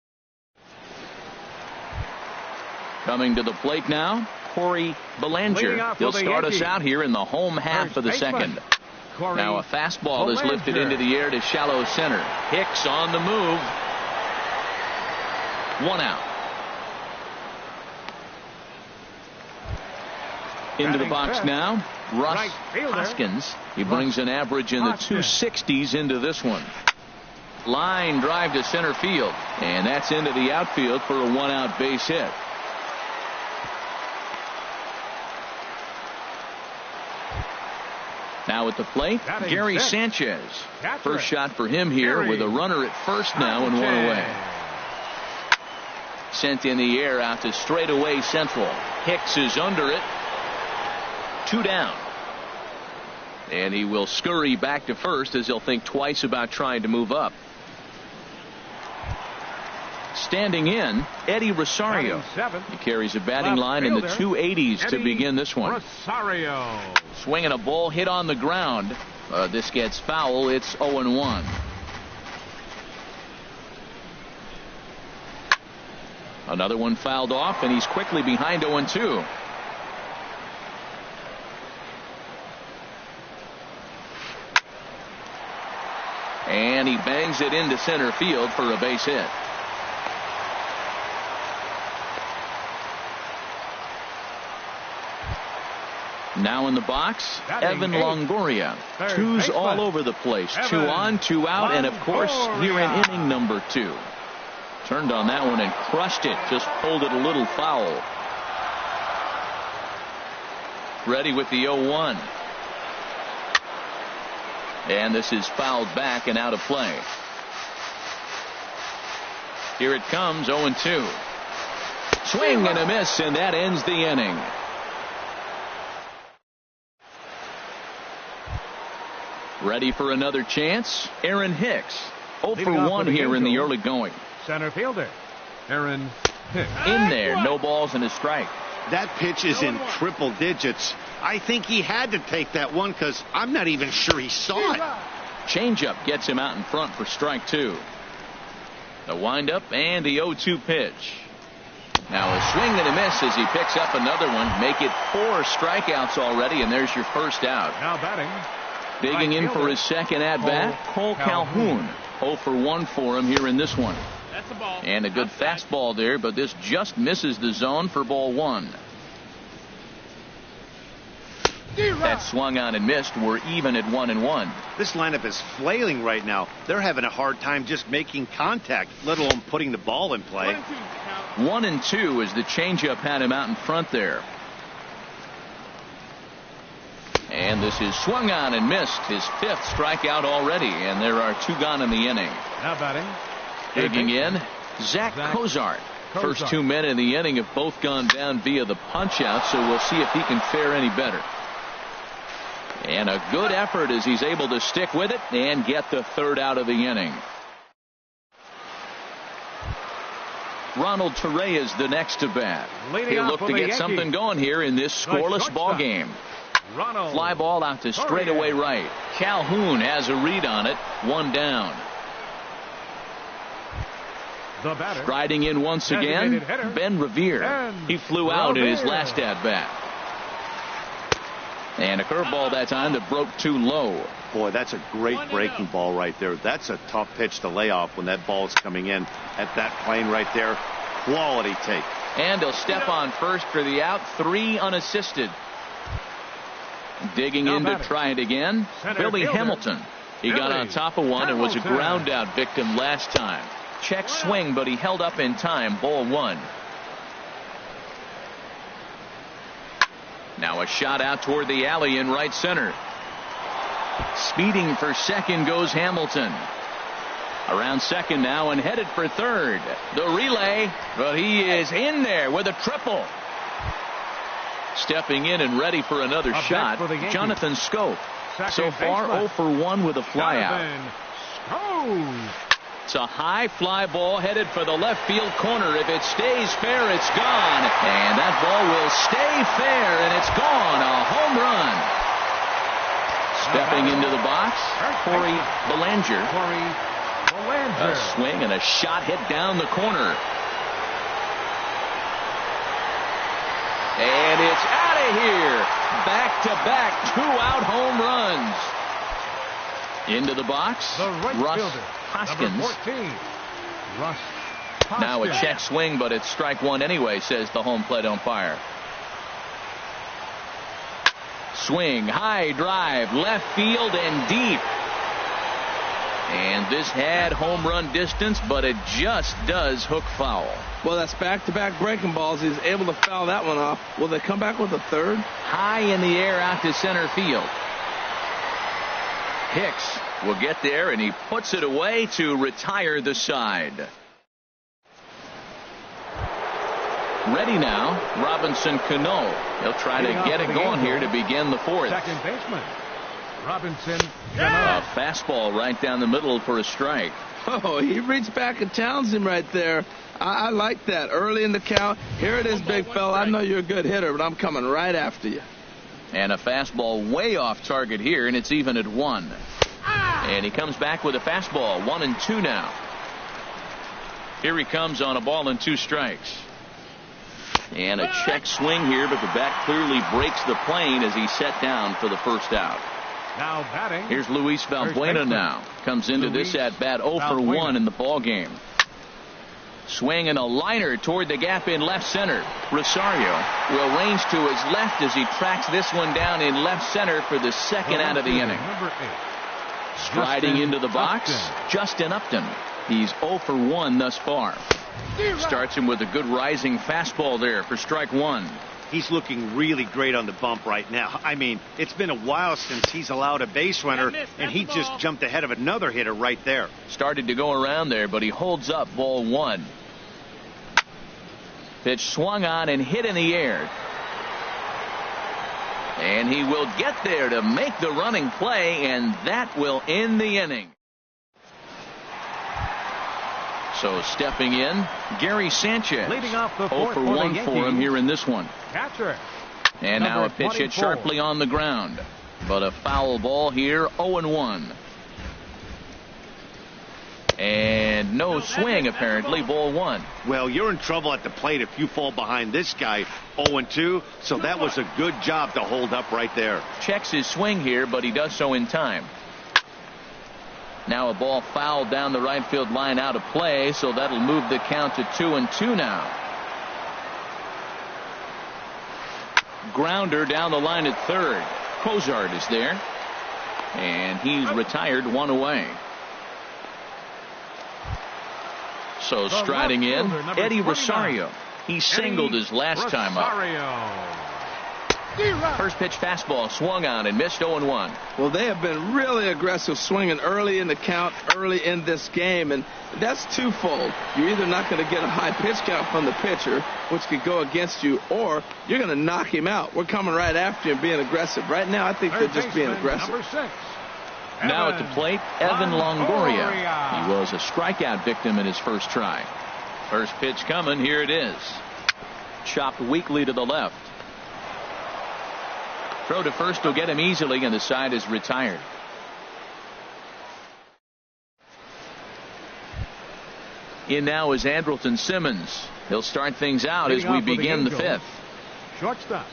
Coming to the plate now, Corey Belanger. He'll start us out here in the home half of the second. Now a fastball is lifted into the air to shallow center. Hicks on the move. 1 out. Into the box now, Russ Hoskins. He brings an average in the 260s into this one. Line drive to center field, and that's into the outfield for a 1-out base hit. Now at the plate, Gary Sanchez. First shot for him here with a runner at first now and 1 away. Sent in the air out to straightaway central. Hicks is under it. 2 down. And he will scurry back to first as he'll think twice about trying to move up. Standing in, Eddie Rosario. He carries a batting line in the 280s to begin this one. Rosario. Swinging a ball hit on the ground. This gets foul. It's 0-1. Another one fouled off, and he's quickly behind 0-2. And he bangs it into center field for a base hit. Now in the box, Evan Longoria. 2s all over the place. 2 on, 2 out, and of course here in inning number 2. Turned on that one and crushed it. Just pulled it a little foul. Ready with the 0-1. And this is fouled back and out of play. Here it comes, 0-2. Swing and a miss, and that ends the inning. Ready for another chance? Aaron Hicks. 0 for 1 here in the early going. Center fielder, Aaron Hicks. In there, no balls and a strike. That pitch is in triple digits. I think he had to take that one because I'm not even sure he saw it. Changeup gets him out in front for strike 2. The windup and the 0-2 pitch. Now a swing and a miss as he picks up another one. Make it 4 strikeouts already, and there's your first out. Now batting. Digging in for his second at-bat, Cole Calhoun. 0 for 1 for him here in this one. That's a ball. And a good fastball there, but this just misses the zone for ball 1. That swung on and missed. We're even at 1-1. This lineup is flailing right now. They're having a hard time just making contact, let alone putting the ball in play. 1-2 as the changeup had him out in front there. And this is swung on and missed. His 5th strikeout already, and there are 2 gone in the inning. Now batting. Digging in, Zach Cozart. First 2 men in the inning have both gone down via the punch-out, so we'll see if he can fare any better. And a good effort as he's able to stick with it and get the 3rd out of the inning. Ronald Torrey is the next to bat. He'll look to get something going here in this scoreless ball game. Fly ball out to straightaway right. Calhoun has a read on it. 1 down. Striding in once again, Ben Revere. He flew out in his last at-bat. And a curveball that time that broke too low. Boy, that's a great breaking ball right there. That's a tough pitch to lay off when that ball is coming in at that plane right there. Quality take. And he'll step on first for the out. 3 unassisted. Digging in to try it again, Billy Hamilton. He got on top of one and was a ground out victim last time. Check swing, but he held up in time. Ball 1. Now a shot out toward the alley in right center. Speeding for second goes Hamilton. Around second now and headed for third. The relay, but he is in there with a triple. Stepping in and ready for another shot, Jonathan Scope. So far 0 for 1 with a flyout. It's a high fly ball headed for the left field corner. If it stays fair, it's gone. And that ball will stay fair, and it's gone. A home run. Stepping into the box, Corey Belanger. A swing and a shot hit down the corner. And it's out of here. Back-to-back 2-out home runs. Into the box, Russ Hoskins. Now a check swing, but it's strike 1 anyway, says the home plate umpire. Swing, high drive, left field and deep. And this had home run distance, but it just does hook foul. Well, that's back-to-back breaking balls. He's able to foul that one off. Will they come back with a 3rd? High in the air out to center field. Hicks will get there, and he puts it away to retire the side. Ready now, Robinson Cano. He'll try to get it going here to begin the 4th. Second baseman, Robinson Cano. A fastball right down the middle for a strike. Oh, he reached back and challenged him right there. I like that. Early in the count. Here it is, big fella. I know you're a good hitter, but I'm coming right after you. And a fastball way off target here, and it's even at 1. And he comes back with a fastball. 1-2 now. Here he comes on a ball and 2 strikes. And a check swing here, but the bat clearly breaks the plane as he's set down for the first out. Now batting. Here's Luis Valbuena now. Comes into this at bat 0 for 1 in the ball game. Swing and a liner toward the gap in left center. Rosario will range to his left as he tracks this one down in left center for the 2nd out of the inning. Striding into the box, Justin Upton. He's 0 for 1 thus far. Starts him with a good rising fastball there for strike 1. He's looking really great on the bump right now. I mean, it's been a while since he's allowed a base runner, and he just jumped ahead of another hitter right there. Started to go around there, but he holds up ball one. Pitch swung on and hit in the air. And he will get there to make the running play, and that will end the inning. So stepping in, Gary Sanchez. Leading off the 0 for 1 for him here in this one. Catcher. And now a pitch hit sharply on the ground. But a foul ball here, 0-1. And no swing, apparently, ball one. Well, you're in trouble at the plate if you fall behind this guy, 0-2. So that was a good job to hold up right there. Checks his swing here, but he does so in time. Now a ball fouled down the right field line out of play, so that'll move the count to 2-2 now. Grounder down the line at third. Cozart is there. And he's retired, one away. So striding in, Eddie Rosario. He singled his last time up. First pitch fastball swung on and missed, 0-1. Well, they have been really aggressive swinging early in the count, early in this game, and that's twofold. You're either not going to get a high pitch count from the pitcher, which could go against you, or you're going to knock him out. We're coming right after him being aggressive. Right now, I think they're just being aggressive. Number 6. Now at the plate, Evan Longoria. He was a strikeout victim in his first try. First pitch coming, here it is. Chopped weakly to the left. Throw to first will get him easily, and the side is retired. In now is Andrelton Simmons. He'll start things out as we begin the fifth. Shortstop,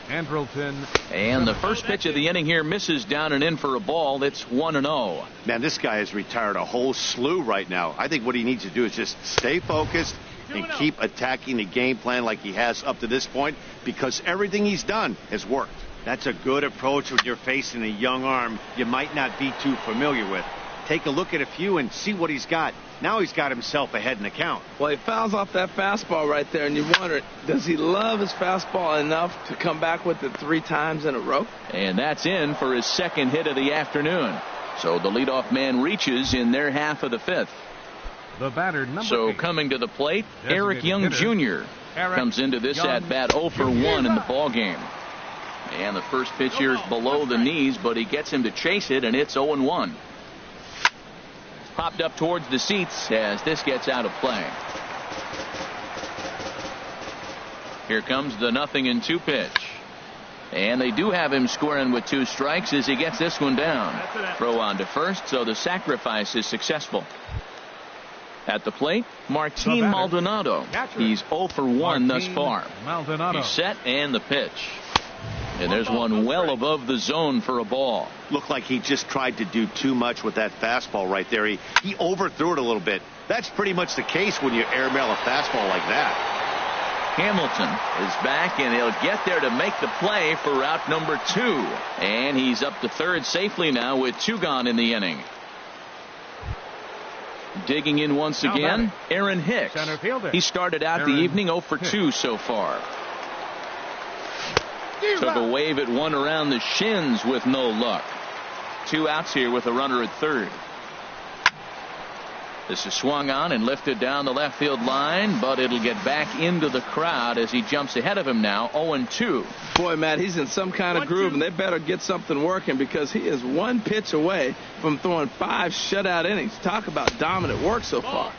Andrelton. And the first pitch of the inning here misses down and in for a ball. It's 1-0. Man, this guy has retired a whole slew right now. I think what he needs to do is just stay focused and keep attacking the game plan like he has up to this point, because everything he's done has worked. That's a good approach when you're facing a young arm you might not be too familiar with. Take a look at a few and see what he's got. Now he's got himself ahead in the count. Well, he fouls off that fastball right there, and you wonder, does he love his fastball enough to come back with it 3 times in a row? And that's in for his second hit of the afternoon. So the leadoff man reaches in their half of the fifth. The batter, number So 8. Coming to the plate, Designated Eric Young hitter, Jr. Eric comes into this Young at-bat 0 for 1 in the ball game. And the first pitch here is below the knees, but he gets him to chase it, and it's 0-1. Popped up towards the seats as this gets out of play. Here comes the 0-2 pitch. And they do have him scoring with 2 strikes as he gets this one down. Throw on to first, so the sacrifice is successful. At the plate, Martin Maldonado. He's 0 for 1 thus far. Maldonado. He's set, and the pitch. And there's one well above the zone for a ball. Looked like he just tried to do too much with that fastball right there. He overthrew it a little bit. That's pretty much the case when you airmail a fastball like that. Hamilton is back, and he'll get there to make the play for out number 2. And he's up to third safely now with 2 gone in the inning. Digging in once again, Aaron Hicks. Center fielder. He started out the evening 0 for 2 so far. Took a wave at one around the shins with no luck. 2 outs here with a runner at third. This is swung on and lifted down the left field line, but it'll get back into the crowd as he jumps ahead of him now, 0-2. Boy, Matt, he's in some kind of groove, and they better get something working, because he is 1 pitch away from throwing 5 shutout innings. Talk about dominant work so far.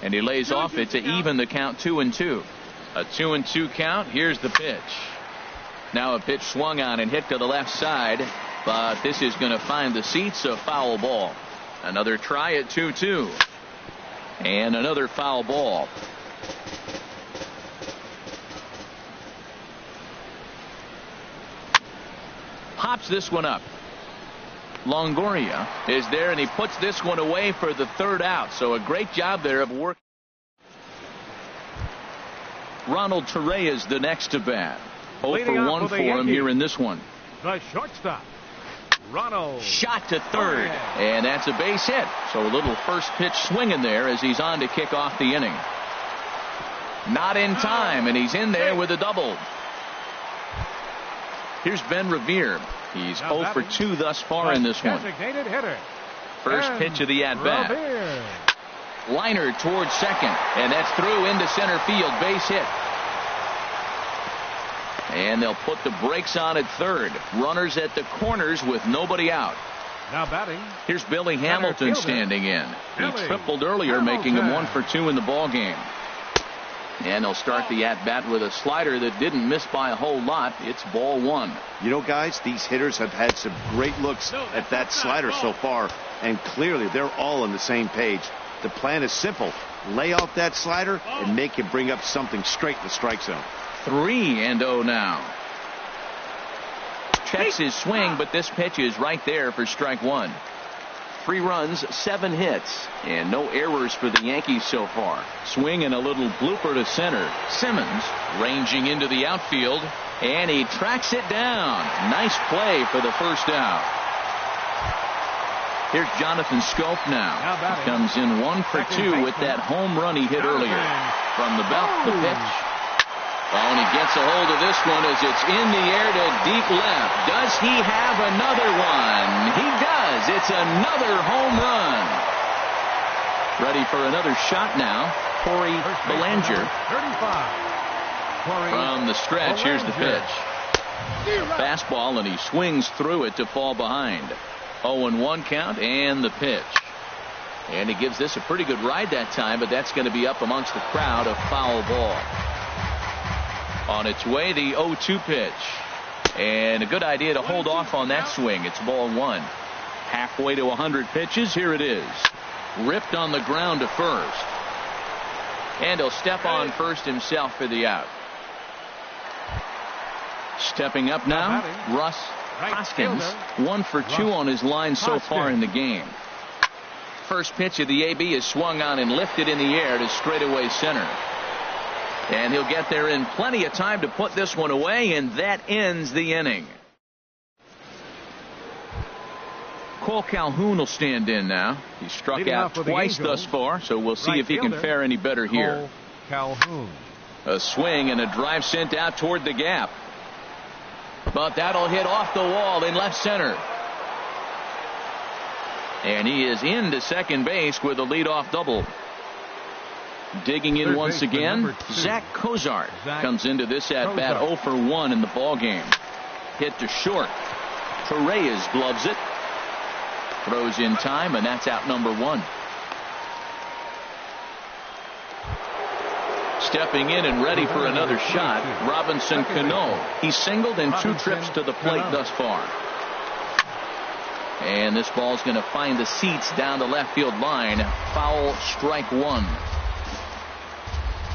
And he lays off it to even the count 2-2. A 2-2 count. Here's the pitch. Now a pitch swung on and hit to the left side, but this is going to find the seats, a foul ball. Another try at 2-2. And another foul ball. Pops this one up. Longoria is there, and he puts this one away for the 3rd out. So a great job there of work. Ronald Torreyes the next to bat. 0 for 1 for him here in this one. The shortstop, Ronald. Shot to third, and that's a base hit. So a little first pitch swinging there as he's on to kick off the inning. Not in time, and he's in there with a double. Here's Ben Revere. He's 0 for 2 thus far in this one. Designated hitter. First pitch of the at-bat. Liner towards second, and that's through into center field. Base hit. And they'll put the brakes on at third. Runners at the corners with nobody out. Now batting. Here's Billy Hamilton standing in. He tripled earlier, making him 1 for 2 in the ball game. And they'll start the at-bat with a slider that didn't miss by a whole lot. It's ball 1. You know, guys, these hitters have had some great looks at that slider so far, and clearly they're all on the same page. The plan is simple. Lay off that slider and make him bring up something straight in the strike zone. 3-0 now. Checks his swing, but this pitch is right there for strike 1. 3 runs, 7 hits, and no errors for the Yankees so far. Swing and a little blooper to center. Simmons ranging into the outfield, and he tracks it down. Nice play for the first out. Here's Jonathan Scope now. He comes in 1 for 2 with that home run he hit earlier. From the belt, the pitch. Oh, and he gets a hold of this one as it's in the air to deep left. Does he have another one? He does. It's another home run. Ready for another shot now. Corey Belanger. 35. From the stretch, here's the pitch. Fastball, and he swings through it to fall behind. 0-1 count, and the pitch. And he gives this a pretty good ride that time, but that's going to be up amongst the crowd. A foul ball. On its way, the 0-2 pitch. And a good idea to hold off on that swing. It's ball 1. Halfway to 100 pitches. Here it is. Ripped on the ground to first. And he'll step on first himself for the out. Stepping up now, Russ Hoskins. 1 for 2 on his line so far in the game. First pitch of the AB is swung on and lifted in the air to straightaway center. And he'll get there in plenty of time to put this one away, and that ends the inning. Cole Calhoun will stand in now. He struck out twice thus far, so we'll see if he can fare any better here. Calhoun. A swing and a drive sent out toward the gap. But that'll hit off the wall in left center. And he is into second base with a leadoff double. Digging in once again, Zach Cozart comes into this at-bat 0 for 1 in the ball game. Hit to short. Torres gloves it. Throws in time, and that's out number 1. Stepping in and ready for another shot, Robinson Cano. He's singled in 2 trips to the plate thus far. And this ball's going to find the seats down the left field line. Foul, strike 1.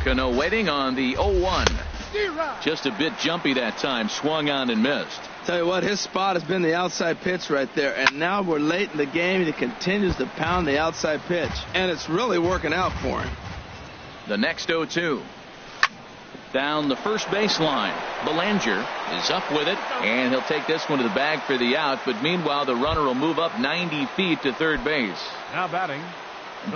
Cano waiting on the 0-1. Just a bit jumpy that time. Swung on and missed. Tell you what, his spot has been the outside pitch right there. And now we're late in the game, and he continues to pound the outside pitch. And it's really working out for him. The next 0-2. Down the first baseline. Belanger is up with it, and he'll take this one to the bag for the out. But meanwhile, the runner will move up 90 feet to third base. Now batting.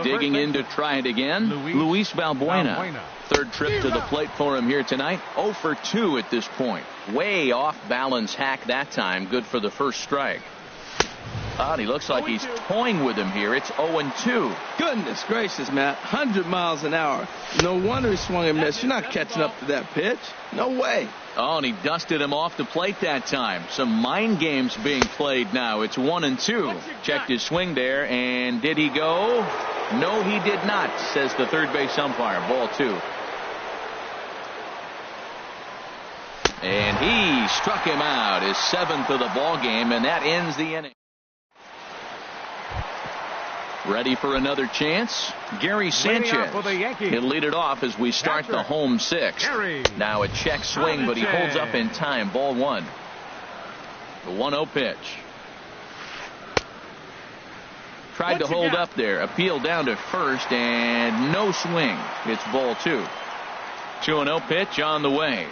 Digging in to try it again, Luis Valbuena. Third trip to the plate for him here tonight. 0 for 2 at this point. Way off balance hack that time. Good for the first strike. He looks like he's toying with him here. It's 0-2. Goodness gracious, Matt. 100 miles an hour. No wonder he swung and missed. You're not catching up to that pitch. No way. Oh, and he dusted him off the plate that time. Some mind games being played now. It's 1-2. Checked his swing there, and did he go? No, he did not, says the third base umpire. Ball 2. And he struck him out, his 7th of the ball game, and that ends the inning. Ready for another chance? Gary Sanchez. He'll lead it off as we start the home 6th. Now a check swing, but he holds up in time. Ball 1. The 1-0 pitch. Tried to hold up there. Appeal down to first, and no swing. It's ball 2. 2-0 pitch on the way.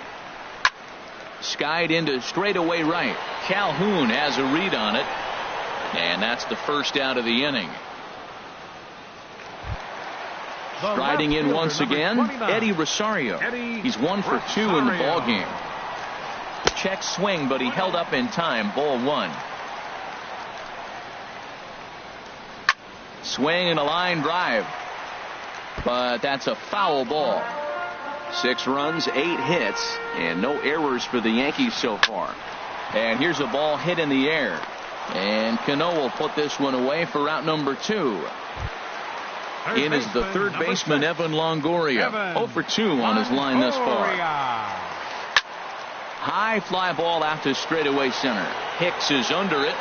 Skied into straightaway right. Calhoun has a read on it, and that's the first out of the inning. Striding in once again, Eddie Rosario. He's 1 for 2 in the ball game. check swing, but he held up in time. Ball 1. Swing and a line drive, but that's a foul ball. 6 runs, 8 hits, and no errors for the Yankees so far. And here's a ball hit in the air, and Cano will put this one away for out number 2. In is the third baseman, Evan Longoria. 0 for 2 on his line thus far. High fly ball out to straightaway center. Hicks is under it,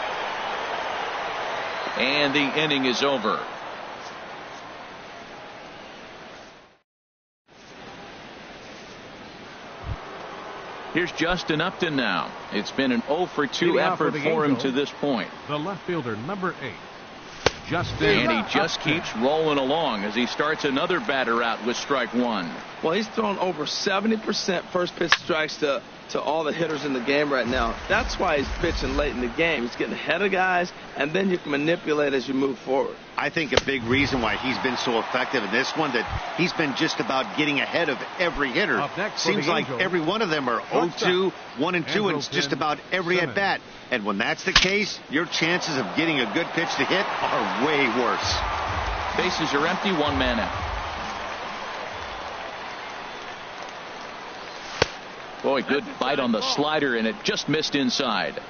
and the inning is over. Here's Justin Upton now. It's been an 0 for 2 effort for him to this point. The left fielder, number 8. Justin and he just keeps rolling along as he starts another batter out with strike 1. Well, he's thrown over 70% first pitch strikes to all the hitters in the game right now. That's why he's pitching late in the game. He's getting ahead of guys, and then you can manipulate as you move forward. I think a big reason why he's been so effective in this one, that he's been just about getting ahead of every hitter. Seems like every one of them are 0-2, 1-2, and it's just about every at bat. And when that's the case, your chances of getting a good pitch to hit are way worse. Bases are empty, 1 man out. Boy, good bite on the slider, and it just missed inside.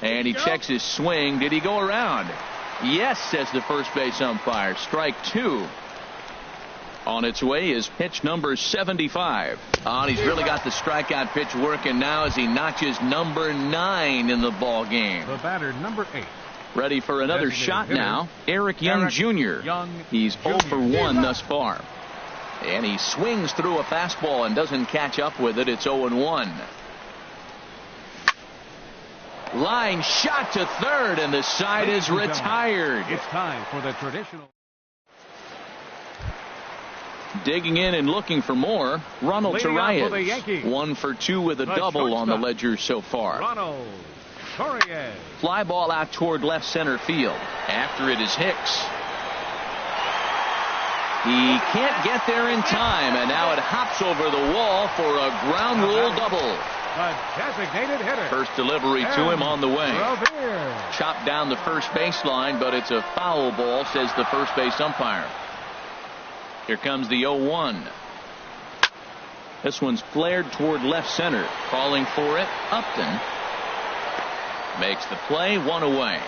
And he checks his swing. Did he go around? Yes, says the first base umpire. Strike 2. On its way is pitch number 75. And he's really got the strikeout pitch working now as he notches number 9 in the ball game. The batter, number 8. Ready for another shot now. Eric Young Jr. He's 0 for 1 thus far. And he swings through a fastball and doesn't catch up with it. It's 0-1. Line shot to third, and the side is retired. It's time for the traditional. Digging in and looking for more, Ronald Torreyes. 1 for 2 with a double on the ledger so far. Ronald Torreyes. Fly ball out toward left center field. After it is Hicks. He can't get there in time, and now it hops over the wall for a ground rule double. A designated hitter. First delivery to him on the way. Chopped down the first baseline, but it's a foul ball, says the first base umpire. Here comes the 0-1. This one's flared toward left center. Calling for it, Upton. Makes the play, 1 away.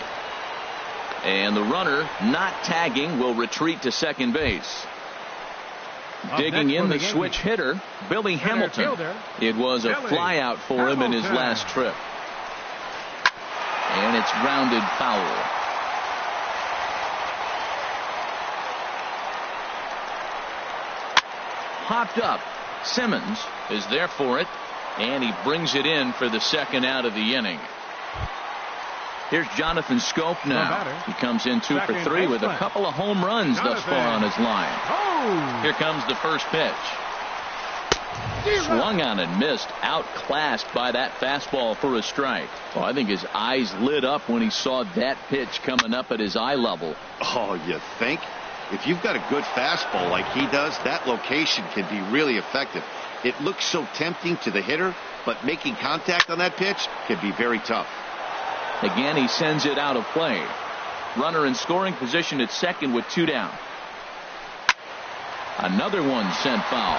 And the runner, not tagging, will retreat to second base. Digging in the switch hitter, Billy Hamilton. It was a fly out for him in his last trip. And it's grounded foul. Hopped up. Simmons is there for it, and he brings it in for the second out of the inning. Here's Jonathan Scope now. He comes in 2 for 3 with a couple of home runs thus far on his line. Here comes the first pitch. Swung on and missed. Outclassed by that fastball for a strike. Well, I think his eyes lit up when he saw that pitch coming up at his eye level. Oh, you think? If you've got a good fastball like he does, that location can be really effective. It looks so tempting to the hitter, but making contact on that pitch can be very tough. Again, he sends it out of play. Runner in scoring position at second with 2 down. Another one sent foul.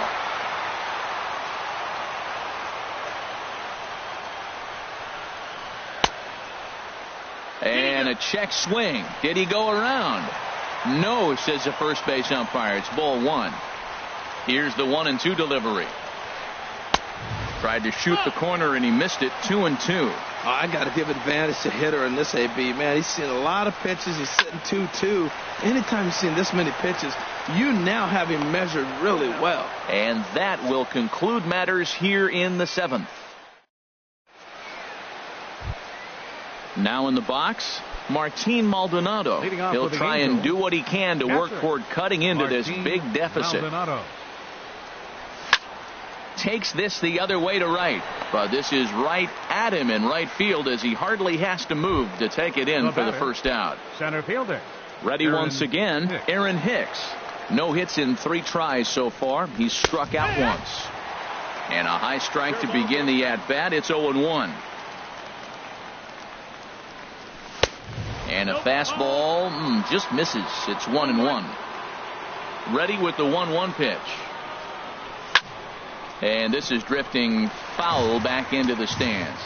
And a check swing. Did he go around? No, says the first base umpire. It's ball 1. Here's the 1-2 delivery. Tried to shoot the corner and he missed it. 2-2. I got to give advantage to hitter in this AB, man. He's seen a lot of pitches. He's sitting 2-2. Anytime you've seen this many pitches, you now have him measured really well. And that will conclude matters here in the 7th. Now in the box, Martin Maldonado. He'll try and do what he can to work toward cutting into this big deficit. Maldonado takes this the other way to right, but this is right at him in right field as he hardly has to move to take it in for the first out. Center fielder. Ready once again, Aaron Hicks. No hits in 3 tries so far. He's struck out once. And a high strike to begin the at-bat. It's 0-1. And a fastball just misses. It's 1-1. Ready with the 1-1 pitch. And this is drifting foul back into the stands.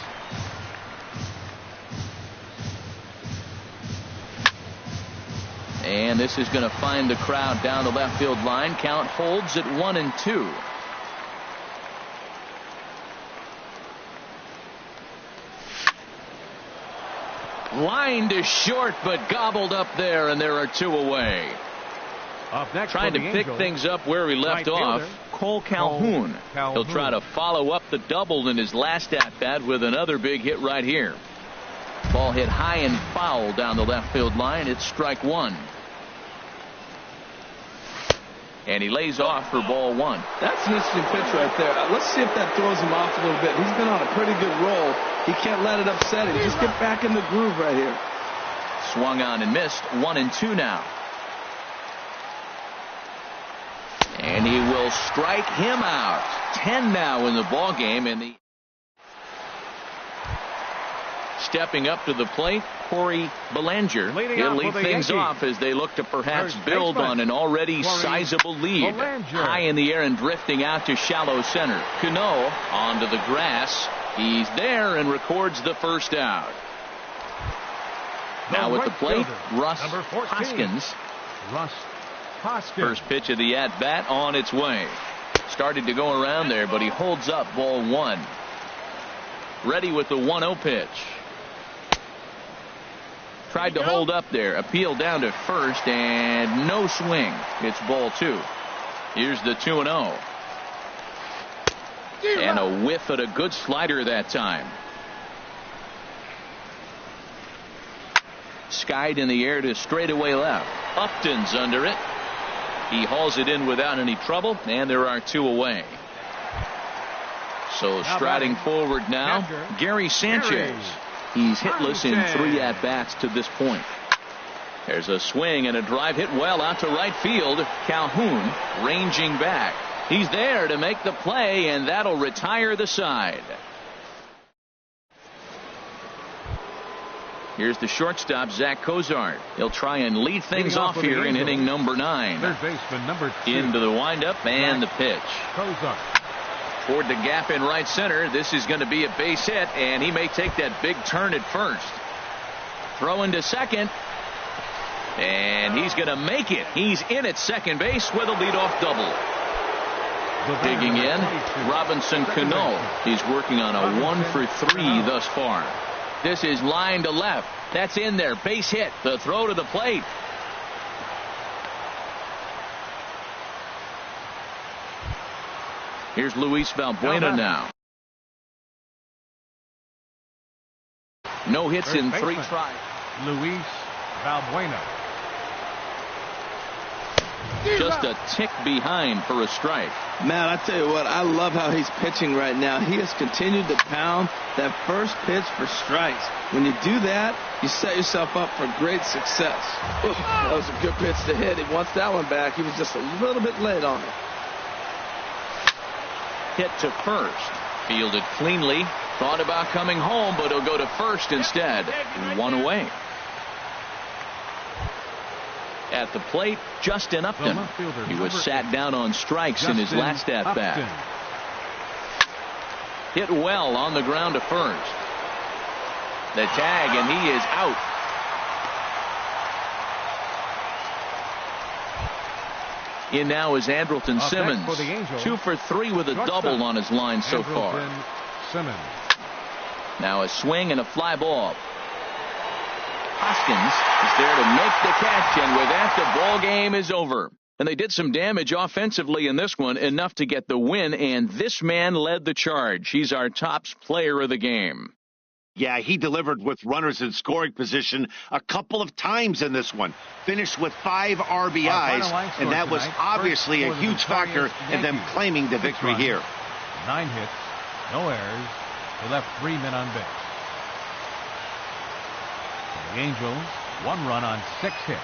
And this is going to find the crowd down the left field line. Count holds at 1-2. Line to short, but gobbled up there, and there are 2 away. Up next, trying to pick things up where he left off. Cole Calhoun. He'll try to follow up the double in his last at-bat with another big hit right here. Ball hit high and foul down the left field line. It's strike 1. And he lays off for ball 1. That's an interesting pitch right there. Let's see if that throws him off a little bit. He's been on a pretty good roll. He can't let it upset him. Just get back in the groove right here. Swung on and missed. 1-2 now. And he will strike him out. 10 now in the ball game. And stepping up to the plate, Corey Belanger. He'll lead things off as they look to perhaps build on an already sizable lead. High in the air and drifting out to shallow center. Cano onto the grass. He's there and records the first out. Now at the plate, Russ Hoskins. First pitch of the at-bat on its way. Started to go around there, but he holds up ball 1. Ready with the 1-0 pitch. Tried to hold up there. Appeal down to first, and no swing. It's ball 2. Here's the 2-0. And a whiff at a good slider that time. Skied in the air to straightaway left. Upton's under it. He hauls it in without any trouble, and there are 2 away. So striding forward now, Gary Sanchez. He's hitless in 3 at-bats to this point. There's a swing and a drive hit well out to right field. Calhoun ranging back. He's there to make the play, and that'll retire the side. Here's the shortstop, Zach Cozart. He'll try and lead things off here in inning number 9. Third baseman number 2. Into the windup and the pitch. Cozart. Toward the gap in right center. This is going to be a base hit, and he may take that big turn at first. Throw into second. And he's going to make it. He's in at second base with a leadoff double. Digging in, Robinson Cano. He's working on a 1 for 3 thus far. This is line to left. That's in there. Base hit. The throw to the plate. Here's Luis Valbuena now. No hits in 3 tries. Luis Valbuena. Just a tick behind for a strike. Man, I tell you what, I love how he's pitching right now. He has continued to pound that first pitch for strikes. When you do that, you set yourself up for great success. Ooh, that was a good pitch to hit. He wants that one back. He was just a little bit late on it. Hit to first. Fielded cleanly. Thought about coming home, but he'll go to first instead. 1 away. At the plate, Justin Upton. He was sat down on strikes in his last at-bat. Hit well on the ground to first. The tag, and he is out. In now is Andrelton Simmons. 2 for 3 with a double on his line so far. Now a swing and a fly ball. Hoskins is there to make the catch, and with that, the ball game is over. And they did some damage offensively in this one, enough to get the win, and this man led the charge. He's our top player of the game. Yeah, he delivered with runners in scoring position a couple of times in this one. Finished with 5 RBIs, and that was obviously a huge factor in them claiming the victory here. 9 hits, no errors. They left 3 men on base. The Angels, 1 run on 6 hits.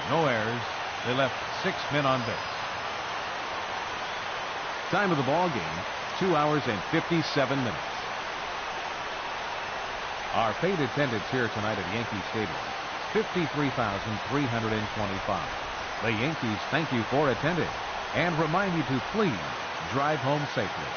No errors, They left 6 men on base. Time of the ball game, 2 hours and 57 minutes. Our paid attendance here tonight at Yankee Stadium, 53,325. The Yankees thank you for attending and remind you to please drive home safely.